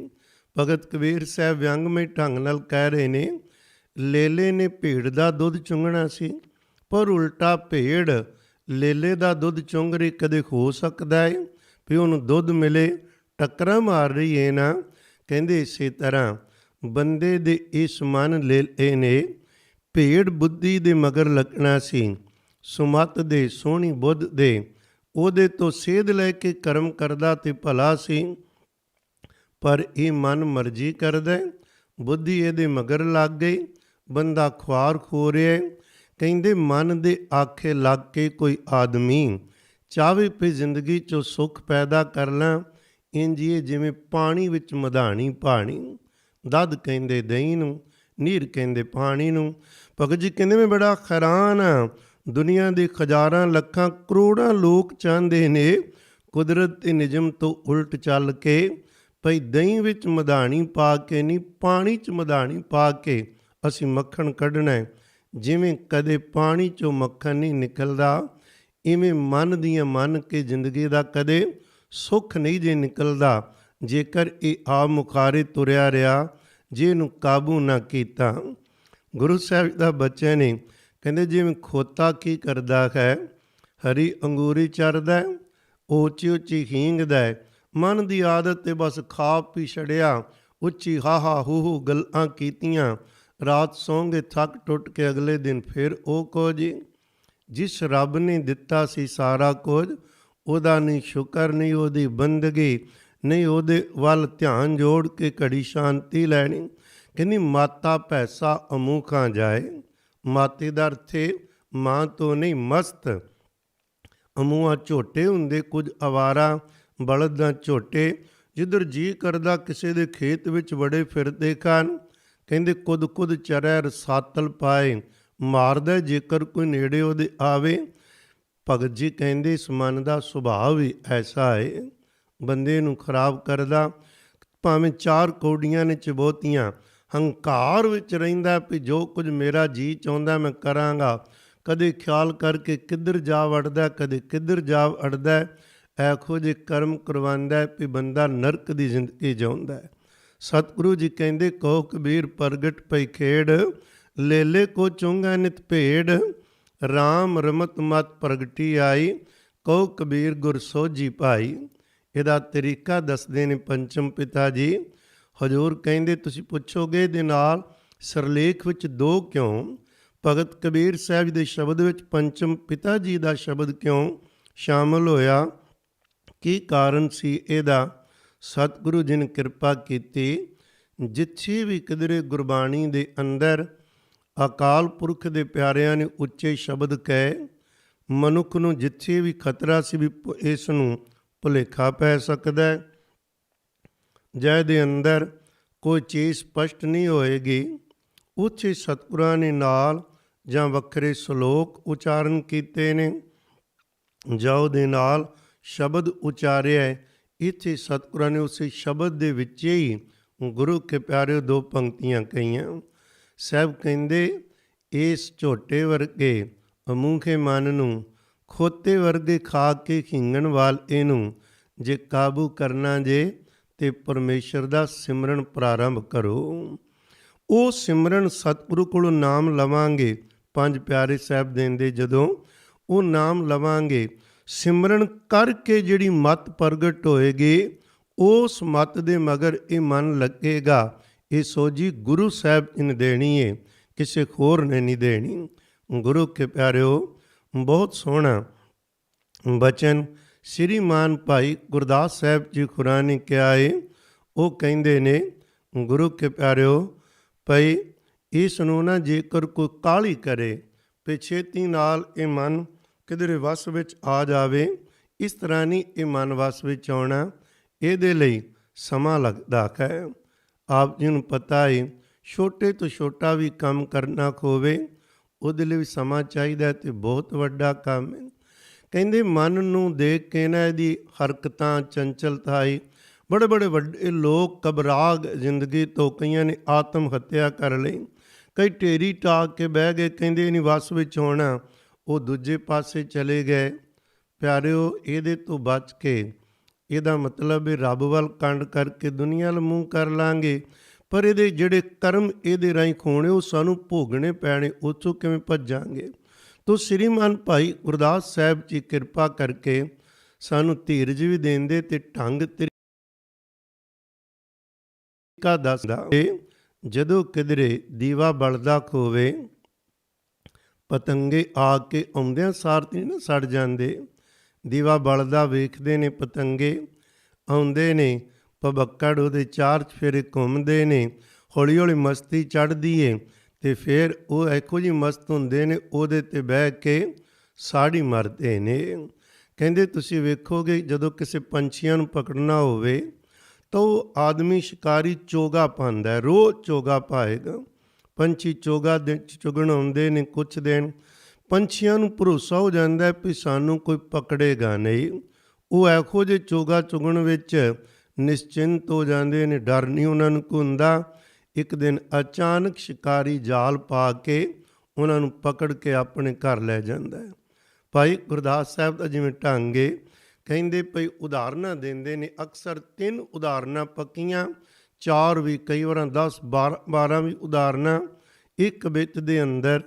ਭਗਤ ਕਬੀਰ ਸਾਹਿਬ ਵਿਅੰਗਮਈ ਢੰਗ ਨਾਲ ਕਹਿ ਰਹੇ ਨੇ, ਲੇਲੇ ਨੇ ਭੇਡ ਦਾ ਦੁੱਧ ਚੁੰਘਣਾ ਸੀ, ਪਰ ਉਲਟਾ ਭੇਡ ਲੇਲੇ ਦਾ ਦੁੱਧ ਚੁੰਘ ਰਹੀ। ਕਦੇ ਹੋ ਸਕਦਾ ਹੈ ਵੀ ਉਹਨੂੰ ਦੁੱਧ ਮਿਲੇ? ਟੱਕਰਾਂ ਮਾਰ ਰਹੀ ਹੈ ਨਾ। ਕਹਿੰਦੇ ਇਸੇ ਤਰ੍ਹਾਂ ਬੰਦੇ ਦੇ ਇਸ ਮਨ ਲੇਲੇ ਨੇ ਭੇਡ ਬੁੱਧੀ ਦੇ ਮਗਰ ਲੱਗਣਾ ਸੀ, ਸੁਮਤ ਦੇ, ਸੋਹਣੀ ਬੁੱਧ ਦੇ, ਉਹਦੇ ਤੋਂ ਸੇਧ ਲੈ ਕੇ ਕਰਮ ਕਰਦਾ ਤੇ ਭਲਾ ਸੀ। ਪਰ ਇਹ ਮਨ ਮਰਜ਼ੀ ਕਰਦਾ, ਬੁੱਧੀ ਇਹਦੇ ਮਗਰ ਲੱਗ ਗਈ, ਬੰਦਾ ਖੁਆਰ ਖੋ ਰਿਹਾ। ਕਹਿੰਦੇ ਮਨ ਦੇ ਆਖੇ ਲੱਗ ਕੇ ਕੋਈ ਆਦਮੀ ਚਾਹਵੇ ਵੀ ਜ਼ਿੰਦਗੀ 'ਚੋਂ ਸੁੱਖ ਪੈਦਾ ਕਰ ਲਾਂ, ਇੰਝ ਇਹ ਜਿਵੇਂ ਪਾਣੀ ਵਿੱਚ ਮਧਾਣੀ ਪਾਣੀ। ਦੱਧ ਕਹਿੰਦੇ ਦਹੀਂ ਨੂੰ, ਨੀਰ ਕਹਿੰਦੇ ਪਾਣੀ ਨੂੰ। ਭਗਤ ਜੀ ਕਹਿੰਦੇ ਮੈਂ ਬੜਾ ਹੈਰਾਨ ਹਾਂ, ਦੁਨੀਆ ਦੇ ਹਜ਼ਾਰਾਂ ਲੱਖਾਂ ਕਰੋੜਾਂ ਲੋਕ ਚਾਹੁੰਦੇ ਨੇ ਕੁਦਰਤ ਦੇ ਨਿਯਮ ਤੋਂ ਉਲਟ ਚੱਲ ਕੇ ਭਈ ਦਹੀਂ ਵਿੱਚ ਮਧਾਣੀ ਪਾ ਕੇ ਨਹੀਂ, ਪਾਣੀ 'ਚ ਮਧਾਣੀ ਪਾ ਕੇ ਅਸੀਂ ਮੱਖਣ ਕੱਢਣਾ ਹੈ। ਜਿਵੇਂ ਕਦੇ ਪਾਣੀ 'ਚੋਂ ਮੱਖਣ ਨਹੀਂ ਨਿਕਲਦਾ, ਇਵੇਂ ਮਨ ਦੀਆਂ ਮੰਨ ਕੇ ਜ਼ਿੰਦਗੀ ਦਾ ਕਦੇ ਸੁੱਖ ਨਹੀਂ ਜੇ ਨਿਕਲਦਾ, ਜੇਕਰ ਇਹ ਆਪ ਮੁਖਾਰੇ ਤੁਰਿਆ ਰਿਹਾ, ਜੇ ਇਹਨੂੰ ਕਾਬੂ ਨਾ ਕੀਤਾ। ਗੁਰੂ ਸਾਹਿਬ ਦਾ ਬੱਚੇ ਨੇ ਕਹਿੰਦੇ ਜਿਵੇਂ ਖੋਤਾ ਕੀ ਕਰਦਾ ਹੈ, ਹਰੀ ਅੰਗੂਰੀ ਚਰਦਾ, ਉੱਚੀ ਉੱਚੀ ਹੀਂਗਦਾ। ਮਨ ਦੀ ਆਦਤ ਤੇ ਬਸ ਖਾ ਪੀ ਛੜਿਆ, ਉੱਚੀ ਹਾਹਾ ਹੂ ਹੂ ਗੱਲਾਂ ਕੀਤੀਆਂ, ਰਾਤ ਸੌਂਗੇ ਥੱਕ ਟੁੱਟ ਕੇ ਅਗਲੇ ਦਿਨ ਫਿਰ ਉਹ ਕੁਝ। ਜਿਸ ਰੱਬ ਨੇ ਦਿੱਤਾ ਸੀ ਸਾਰਾ ਕੁਝ, ਉਹਦਾ ਨਹੀਂ ਸ਼ੁਕਰ, ਨਹੀਂ ਉਹਦੀ ਬੰਦਗੀ, ਨਹੀਂ ਉਹਦੇ ਵੱਲ ਧਿਆਨ ਜੋੜ ਕੇ ਘੜੀ ਸ਼ਾਂਤੀ ਲੈਣੀ। ਕਹਿੰਦੀ ਮਾਤਾ ਭੈਸਾ ਅਮੂਖਾਂ ਜਾਏ। ਮਾਤੇ ਦਾ ਅਰਥ ਹੈ ਮਾਂ ਤੋਂ ਨਹੀਂ, ਮਸਤ। ਅਮੂਹਾਂ ਝੋਟੇ ਹੁੰਦੇ, ਕੁਝ ਅਵਾਰਾ ਬਲਦਾਂ ਝੋਟੇ, ਜਿੱਧਰ ਜੀ ਕਰਦਾ ਕਿਸੇ ਦੇ ਖੇਤ ਵਿੱਚ ਵੜੇ ਫਿਰਦੇ ਹਨ। ਕਹਿੰਦੇ ਕੁਦ ਕੁਦ ਚਰੈ ਰਸਾਤਲ ਪਾਏ, ਮਾਰਦਾ ਜੇਕਰ ਕੋਈ ਨੇੜੇ ਉਹਦੇ ਆਵੇ। ਭਗਤ ਜੀ ਕਹਿੰਦੇ ਇਸ ਮਨ ਦਾ ਸੁਭਾਅ ਵੀ ਐਸਾ ਹੈ, ਬੰਦੇ ਨੂੰ ਖਰਾਬ ਕਰਦਾ। ਭਾਵੇਂ 4 ਕੌਡੀਆਂ ਨੇ ਚਬੋਤੀਆਂ, ਹੰਕਾਰ ਵਿੱਚ ਰਹਿੰਦਾ ਵੀ ਜੋ ਕੁਝ ਮੇਰਾ ਜੀ ਚਾਹੁੰਦਾ ਮੈਂ ਕਰਾਂਗਾ। ਕਦੇ ਖਿਆਲ ਕਰਕੇ ਕਿੱਧਰ ਜਾ ਵੜਦਾ, ਕਦੇ ਕਿੱਧਰ ਜਾ ਅੜਦਾ। ਇਹੋ ਜਿਹੇ ਕਰਮ ਕਰਵਾਉਂਦਾ ਵੀ ਬੰਦਾ ਨਰਕ ਦੀ ਜ਼ਿੰਦਗੀ ਜਿਉਂਦਾ। ਸਤਿਗੁਰੂ ਜੀ ਕਹਿੰਦੇ ਕਹੋ ਕਬੀਰ ਪ੍ਰਗਟ ਪਈ ਖੇੜ, ਲੇਲੇ ਕੋ ਚੁੰਗਾ ਨਿਤ ਭੇੜ। ਰਾਮ ਰਮਤ ਮਤ ਪ੍ਰਗਟੀ ਆਈ, ਕਹੋ ਕਬੀਰ ਗੁਰ ਸੋਝੀ ਭਾਈ। ਇਹਦਾ ਤਰੀਕਾ ਦੱਸਦੇ ਨੇ ਪੰਚਮ ਪਿਤਾ ਜੀ। ਹਜ਼ੂਰ ਕਹਿੰਦੇ ਤੁਸੀਂ ਪੁੱਛੋਗੇ ਇਹਦੇ ਨਾਲ ਸਿਰਲੇਖ ਵਿੱਚ 2 ਕਿਉਂ? ਭਗਤ ਕਬੀਰ ਸਾਹਿਬ ਦੇ ਸ਼ਬਦ ਵਿੱਚ ਪੰਚਮ ਪਿਤਾ ਜੀ ਦਾ ਸ਼ਬਦ ਕਿਉਂ ਸ਼ਾਮਲ ਹੋਇਆ? ਕੀ ਕਾਰਨ ਸੀ ਇਹਦਾ? ਸਤਿਗੁਰੂ ਜੀ ਨੇ ਕਿਰਪਾ ਕੀਤੀ। ਜਿੱਥੇ ਵੀ ਕਿਧਰੇ ਗੁਰਬਾਣੀ ਦੇ ਅੰਦਰ ਅਕਾਲ ਪੁਰਖ ਦੇ ਪਿਆਰਿਆਂ ਨੇ ਉੱਚੇ ਸ਼ਬਦ ਕਹੇ, ਮਨੁੱਖ ਨੂੰ ਜਿੱਥੇ ਵੀ ਖਤਰਾ ਸੀ ਵੀ ਇਸ ਨੂੰ ਭੁਲੇਖਾ ਪੈ ਸਕਦਾ ਹੈ, ਜਿਹਦੇ ਅੰਦਰ ਕੋਈ ਚੀਜ਼ ਸਪਸ਼ਟ ਨਹੀਂ ਹੋਏਗੀ, ਉੱਥੇ ਸਤਿਗੁਰਾਂ ਨੇ ਨਾਲ ਜਾਂ ਵੱਖਰੇ ਸ਼ਲੋਕ ਉਚਾਰਨ ਕੀਤੇ ਨੇ, ਜਾਂ ਉਹਦੇ ਨਾਲ ਸ਼ਬਦ ਉਚਾਰਿਆ। ਇੱਥੇ ਸਤਿਗੁਰਾਂ ਨੇ ਉਸੇ ਸ਼ਬਦ ਦੇ ਵਿੱਚ ਹੀ ਗੁਰੂ ਕੇ ਪਿਆਰੇ 2 ਪੰਕਤੀਆਂ ਕਹੀਆਂ। ਸਾਹਿਬ ਕਹਿੰਦੇ ਇਸ ਝੋਟੇ ਵਰਗੇ ਅਮੂਖੇ ਮਨ ਨੂੰ ਖੋਤੇ ਵਰਗੇ ਖਾ ਕੇ ਖਿੰਗਣ ਵਾਲੇ ਨੂੰ ਜੇ ਕਾਬੂ ਕਰਨਾ ਜੇ ਤੇ ਪਰਮੇਸ਼ਰ ਦਾ ਸਿਮਰਨ ਪ੍ਰਾਰੰਭ ਕਰੋ। ਉਹ ਸਿਮਰਨ ਸਤਿਗੁਰੂ ਕੋਲੋਂ ਨਾਮ ਲਵਾਂਗੇ। 5 ਪਿਆਰੇ ਸਾਹਿਬ ਦੇਂਦੇ ਜਦੋਂ ਉਹ ਨਾਮ ਲਵਾਂਗੇ, ਸਿਮਰਨ ਕਰਕੇ ਜਿਹੜੀ ਮਤ ਪ੍ਰਗਟ ਹੋਏਗੀ, ਉਸ ਮਤ ਦੇ ਮਗਰ ਇਹ ਮਨ ਲੱਗੇਗਾ। ਇਹ ਸੋਝੀ ਗੁਰੂ ਸਾਹਿਬ ਨੇ ਦੇਣੀ ਹੈ, ਕਿਸੇ ਹੋਰ ਨੇ ਨਹੀਂ ਦੇਣੀ। ਗੁਰੂ ਕੇ ਪਿਆਰਿਓ, ਬਹੁਤ ਸੋਹਣਾ ਬਚਨ ਸ਼੍ਰੀਮਾਨ ਭਾਈ ਗੁਰਦਾਸ ਸਾਹਿਬ ਜੀ ਖੁਰਾ ਨੇ ਕਿਹਾ ਹੈ। ਉਹ ਕਹਿੰਦੇ ਨੇ ਗੁਰੂ ਕੇ ਪਿਆਰਿਓ, ਭਾਈ ਇਸ ਨੂੰ ਨਾ ਜੇਕਰ ਕੋਈ ਕਾਹਲੀ ਕਰੇ ਤੇ ਛੇਤੀ ਨਾਲ ਇਹ ਮਨ ਕਿਧਰੇ ਵਸ ਵਿੱਚ ਆ ਜਾਵੇ, ਇਸ ਤਰ੍ਹਾਂ ਨਹੀਂ ਇਹ ਮਨ ਵਸ ਵਿੱਚ ਆਉਣਾ, ਇਹਦੇ ਲਈ ਸਮਾਂ ਲੱਗਦਾ ਹੈ। ਆਪ ਜੀ ਨੂੰ ਪਤਾ ਹੈ ਛੋਟੇ ਤੋਂ ਛੋਟਾ ਵੀ ਕੰਮ ਕਰਨਾ ਹੋਵੇ ਉਹਦੇ ਲਈ ਵੀ ਸਮਾਂ ਚਾਹੀਦਾ ਤੇ ਬਹੁਤ ਵੱਡਾ ਕੰਮ ਹੈ। ਕਹਿੰਦੇ ਮਨ ਨੂੰ ਦੇਖ ਕੇ ਨਾ ਇਹਦੀ ਹਰਕਤਾਂ ਚੰਚਲਤਾ ਆਈ। ਬੜੇ ਬੜੇ ਵੱਡੇ ਲੋਕ ਘਬਰਾਗ ਜ਼ਿੰਦਗੀ ਤੋਂ ਕਈਆਂ ਨੇ ਆਤਮ ਹੱਤਿਆ ਕਰ ਲਈ, ਕਈ ਢੇਰੀ ਟਾਕ ਕੇ ਬਹਿ ਗਏ, ਕਹਿੰਦੇ ਨਹੀਂ ਵਸ ਵਿੱਚ ਹੋਣਾ, ਉਹ ਦੂਜੇ ਪਾਸੇ ਚਲੇ ਗਏ। ਪਿਆਰਿਓ, ਇਹਦੇ ਤੋਂ ਬਚ ਕੇ, ਇਹਦਾ ਮਤਲਬ ਇਹ ਰੱਬ ਵੱਲ ਕੰਡ ਕਰਕੇ ਦੁਨੀਆ ਵੱਲ ਮੂੰਹ ਕਰ ਲਾਂਗੇ, ਪਰ ਇਹਦੇ ਜਿਹੜੇ ਕਰਮ ਇਹਦੇ ਰਾਹੀਂ ਹੋਣੇ ਉਹ ਸਾਨੂੰ ਭੋਗਣੇ ਪੈਣੇ, ਉੱਥੋਂ ਕਿਵੇਂ ਭੱਜਾਂਗੇ? ਤੋ ਸ਼੍ਰੀਮਾਨ ਭਾਈ ਗੁਰਦਾਸ ਸਾਹਿਬ ਜੀ ਕਿਰਪਾ ਕਰਕੇ ਸਾਨੂੰ ਧੀਰਜ ਵੀ ਦੇਂਦੇ ਤੇ ਢੰਗ ਤਰੀਕਾ ਦੱਸਦਾ। ਜਦੋਂ ਕਿਧਰੇ ਦੀਵਾ ਬਲਦਾ ਹੋਵੇ, ਪਤੰਗੇ ਆ ਕੇ ਆਉਂਦਿਆਂ ਸਾਰ ਤੇ ਨਾ ਸੜ ਜਾਂਦੇ। ਦੀਵਾ ਬਲਦਾ ਵੇਖਦੇ ਨੇ ਪਤੰਗੇ, ਆਉਂਦੇ ਨੇ, ਭਬੱਕੜ ਉਹਦੇ 4 ਚੁਫੇਰੇ ਘੁੰਮਦੇ ਨੇ, ਹੌਲੀ ਹੌਲੀ ਮਸਤੀ ਚੜ੍ਹਦੀ ਏ ਤੇ ਫਿਰ ਉਹ ਇਹੋ ਜਿਹੀ ਮਸਤ ਹੁੰਦੇ ਨੇ, ਉਹਦੇ 'ਤੇ ਬਹਿ ਕੇ ਸਾੜੀ ਮਰਦੇ ਨੇ। ਕਹਿੰਦੇ ਤੁਸੀਂ ਵੇਖੋਗੇ ਜਦੋਂ ਕਿਸੇ ਪੰਛੀਆਂ ਨੂੰ ਪਕੜਨਾ ਹੋਵੇ ਤਾਂ ਉਹ ਆਦਮੀ ਸ਼ਿਕਾਰੀ ਚੋਗਾ ਪਾਉਂਦਾ, ਰੋਜ਼ ਚੋਗਾ ਪਾਏਗਾ। ਪੰਛੀ ਚੋਗਾ ਦੇ ਚੁਗਣ ਆਉਂਦੇ ਨੇ ਕੁਛ ਦਿਨ, ਪੰਛੀਆਂ ਨੂੰ ਭਰੋਸਾ ਹੋ ਜਾਂਦਾ ਵੀ ਸਾਨੂੰ ਕੋਈ ਪਕੜੇਗਾ ਨਹੀਂ। ਉਹ ਇਹੋ ਜਿਹੇ ਚੋਗਾ ਚੁਗਣ ਵਿੱਚ ਨਿਸ਼ਚਿੰਤ ਹੋ ਜਾਂਦੇ ਨੇ, ਡਰ ਨਹੀਂ ਉਹਨਾਂ ਨੂੰ ਕੋਈ ਹੁੰਦਾ। ਇੱਕ ਦਿਨ ਅਚਾਨਕ ਸ਼ਿਕਾਰੀ ਜਾਲ ਪਾ ਕੇ ਉਹਨਾਂ ਨੂੰ ਪਕੜ ਕੇ ਆਪਣੇ ਘਰ ਲੈ ਜਾਂਦਾ ਹੈ। ਭਾਈ ਗੁਰਦਾਸ ਸਾਹਿਬ ਦਾ ਜਿਵੇਂ ਢੰਗ ਏ, ਕਹਿੰਦੇ ਭਈ ਉਦਾਹਰਨਾਂ ਦਿੰਦੇ ਨੇ। ਅਕਸਰ 3 ਉਦਾਹਰਨਾਂ ਪੱਕੀਆਂ, 4 ਵੀ, ਕਈ ਵਾਰਾਂ 10 12 ਵੀ ਉਦਾਹਰਨਾਂ ਇੱਕ ਬਿੱਤ ਦੇ ਅੰਦਰ।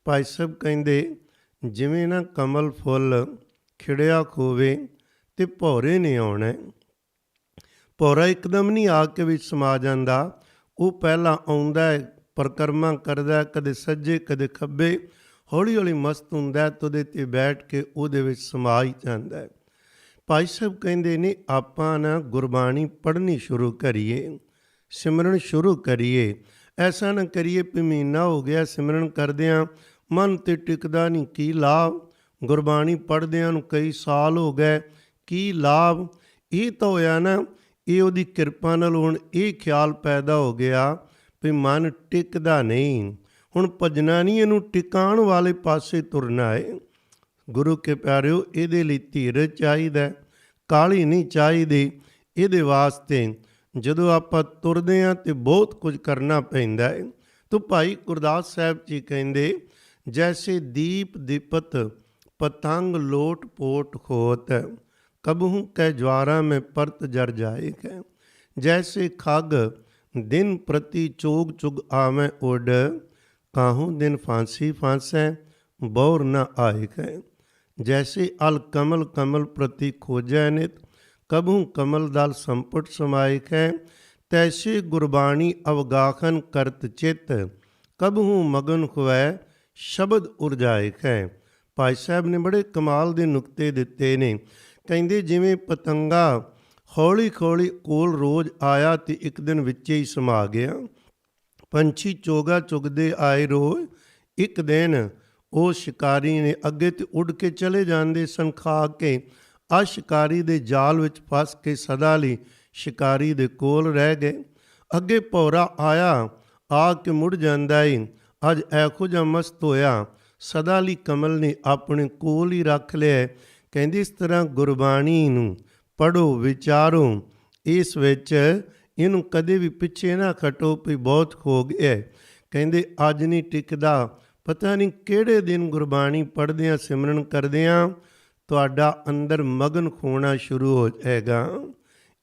ਭਾਈ ਸਾਹਿਬ ਕਹਿੰਦੇ ਜਿਵੇਂ ਨਾ ਕਮਲ ਫੁੱਲ ਖਿੜਿਆ ਹੋਵੇ ਤੇ ਭੌਰੇ ਨੇ ਆਉਣਾ। ਭੌਰਾ ਇੱਕਦਮ ਨਹੀਂ ਆ ਕੇ ਵਿੱਚ ਸਮਾ ਜਾਂਦਾ, ਉਹ ਪਹਿਲਾਂ ਆਉਂਦਾ ਹੈ, ਪਰਿਕਰਮਾ ਕਰਦਾ, ਕਦੇ ਸੱਜੇ ਕਦੇ ਖੱਬੇ, ਹੌਲੀ ਹੌਲੀ ਮਸਤ ਹੁੰਦਾ ਤੇ ਉਹਦੇ 'ਤੇ ਬੈਠ ਕੇ ਉਹਦੇ ਵਿੱਚ ਸਮਾ ਹੀ ਜਾਂਦਾ ਹੈ। ਭਾਈ ਸਾਹਿਬ ਕਹਿੰਦੇ ਨੇ ਆਪਾਂ ਨਾ ਗੁਰਬਾਣੀ ਪੜ੍ਹਨੀ ਸ਼ੁਰੂ ਕਰੀਏ, ਸਿਮਰਨ ਸ਼ੁਰੂ ਕਰੀਏ। ਐਸਾ ਨਾ ਕਰੀਏ ਵੀ ਮਹੀਨਾ ਹੋ ਗਿਆ ਸਿਮਰਨ ਕਰਦਿਆਂ ਮਨ ਤੇ ਟਿਕਦਾ ਨਹੀਂ, ਕੀ ਲਾਭ। ਗੁਰਬਾਣੀ ਪੜ੍ਹਦਿਆਂ ਨੂੰ ਕਈ ਸਾਲ ਹੋ ਗਏ, ਕੀ ਲਾਭ। ਇਹ ਤਾਂ ਹੋਇਆ ਨਾ, ਇਹ ਉਹਦੀ ਕਿਰਪਾ ਨਾਲ ਹੁਣ ਇਹ ਖਿਆਲ ਪੈਦਾ ਹੋ ਗਿਆ ਵੀ ਮਨ ਟਿਕਦਾ ਨਹੀਂ। ਹੁਣ ਭਜਣਾ ਨਹੀਂ, ਇਹਨੂੰ ਟਿਕਾਉਣ ਵਾਲੇ ਪਾਸੇ ਤੁਰਨਾ ਹੈ। ਗੁਰੂ ਕੇ ਪਿਆਰਿਓ, ਇਹਦੇ ਲਈ ਧੀਰਜ ਚਾਹੀਦਾ, ਕਾਹਲੀ ਨਹੀਂ ਚਾਹੀਦੀ। ਇਹਦੇ ਵਾਸਤੇ ਜਦੋਂ ਆਪਾਂ ਤੁਰਦੇ ਹਾਂ ਤਾਂ ਬਹੁਤ ਕੁਝ ਕਰਨਾ ਪੈਂਦਾ ਹੈ। ਤੋ ਭਾਈ ਗੁਰਦਾਸ ਸਾਹਿਬ ਜੀ ਕਹਿੰਦੇ, ਜੈਸੇ ਦੀਪ ਦੀਪਤ ਪਤੰਗ ਲੋਟ ਪੋਟ ਹੋਤ, ਕਬਹੂ ਕੈ ਜਵਾਰਾ ਮੈਂ ਪਰਤ ਜਰ ਜਾਏ ਕੈ। ਜੈਸੇ ਖਗ ਦਿਨ ਪ੍ਰਤੀ ਚੋਗ ਚੁਗ ਆਵੇਂ ਉੱਡ, ਕਾਹੂ ਦਿਨ ਫਾਂਸੀ ਫਾਂਸੈ ਬੌਰ ਨ ਆਏ ਕੈ। ਜੈਸੇ ਅਲ ਕਮਲ ਕਮਲ ਪ੍ਰਤੀ ਖੋਜੈ ਨਿਤ, ਕਬਹੂ ਕਮਲ ਦਲ ਸੰਪਟ ਸਮਾਏ ਕੈ। ਤੈਸੇ ਗੁਰਬਾਣੀ ਅਵਗਾਖਨ ਕਰਤ ਚਿੱਤ, ਕਬਹੂ ਮਗਨ ਹੋਵੈ ਸ਼ਬਦ ਉਰਜਾਏ ਕੈ। ਭਾਈ ਸਾਹਿਬ ਨੇ ਬੜੇ ਕਮਾਲ ਦੇ ਨੁਕਤੇ ਦਿੱਤੇ ਨੇ। ਕਹਿੰਦੇ ਜਿਵੇਂ ਪਤੰਗਾ ਹੌਲੀ ਹੌਲੀ ਕੋਲ ਰੋਜ਼ ਆਇਆ ਤੇ ਇੱਕ ਦਿਨ ਵਿੱਚੇ ਹੀ ਸਮਾ ਗਿਆ। ਪੰਛੀ ਚੋਗਾ ਚੁਗਦੇ ਆਏ ਰੋਜ਼, ਇੱਕ ਦਿਨ ਉਹ ਸ਼ਿਕਾਰੀ ਨੇ ਅੱਗੇ ਤੇ ਉੱਡ ਕੇ ਚਲੇ ਜਾਂਦੇ ਸਨ ਖਾ ਕੇ। ਆ ਸ਼ਿਕਾਰੀ ਦੇ ਜਾਲ ਵਿੱਚ ਫਸ ਕੇ ਸਦਾ ਲਈ ਸ਼ਿਕਾਰੀ ਦੇ ਕੋਲ ਰਹਿ ਗਏ। ਅੱਗੇ ਭੌਰਾ ਆਇਆ, ਆ ਕੇ ਮੁੜ ਜਾਂਦਾ ਈ। ਅੱਜ ਇਹੋ ਜਿਹਾ ਮਸਤ ਹੋਇਆ, ਸਦਾ ਲਈ ਕਮਲ ਨੇ ਆਪਣੇ ਕੋਲ ਹੀ ਰੱਖ ਲਿਆ। ਕਹਿੰਦੇ ਇਸ ਤਰ੍ਹਾਂ ਗੁਰਬਾਣੀ ਨੂੰ ਪੜ੍ਹੋ, ਵਿਚਾਰੋ, ਇਸ ਵਿੱਚ ਇਹਨੂੰ ਕਦੇ ਵੀ ਪਿੱਛੇ ਨਾ ਖਟੋ ਵੀ ਬਹੁਤ ਹੋ ਗਿਆ। ਕਹਿੰਦੇ ਅੱਜ ਨਹੀਂ ਟਿਕਦਾ, ਪਤਾ ਨਹੀਂ ਕਿਹੜੇ ਦਿਨ ਗੁਰਬਾਣੀ ਪੜ੍ਹਦਿਆਂ ਸਿਮਰਨ ਕਰਦਿਆਂ ਤੁਹਾਡਾ ਅੰਦਰ ਮਗਨ ਹੋਣਾ ਸ਼ੁਰੂ ਹੋ ਜਾਏਗਾ।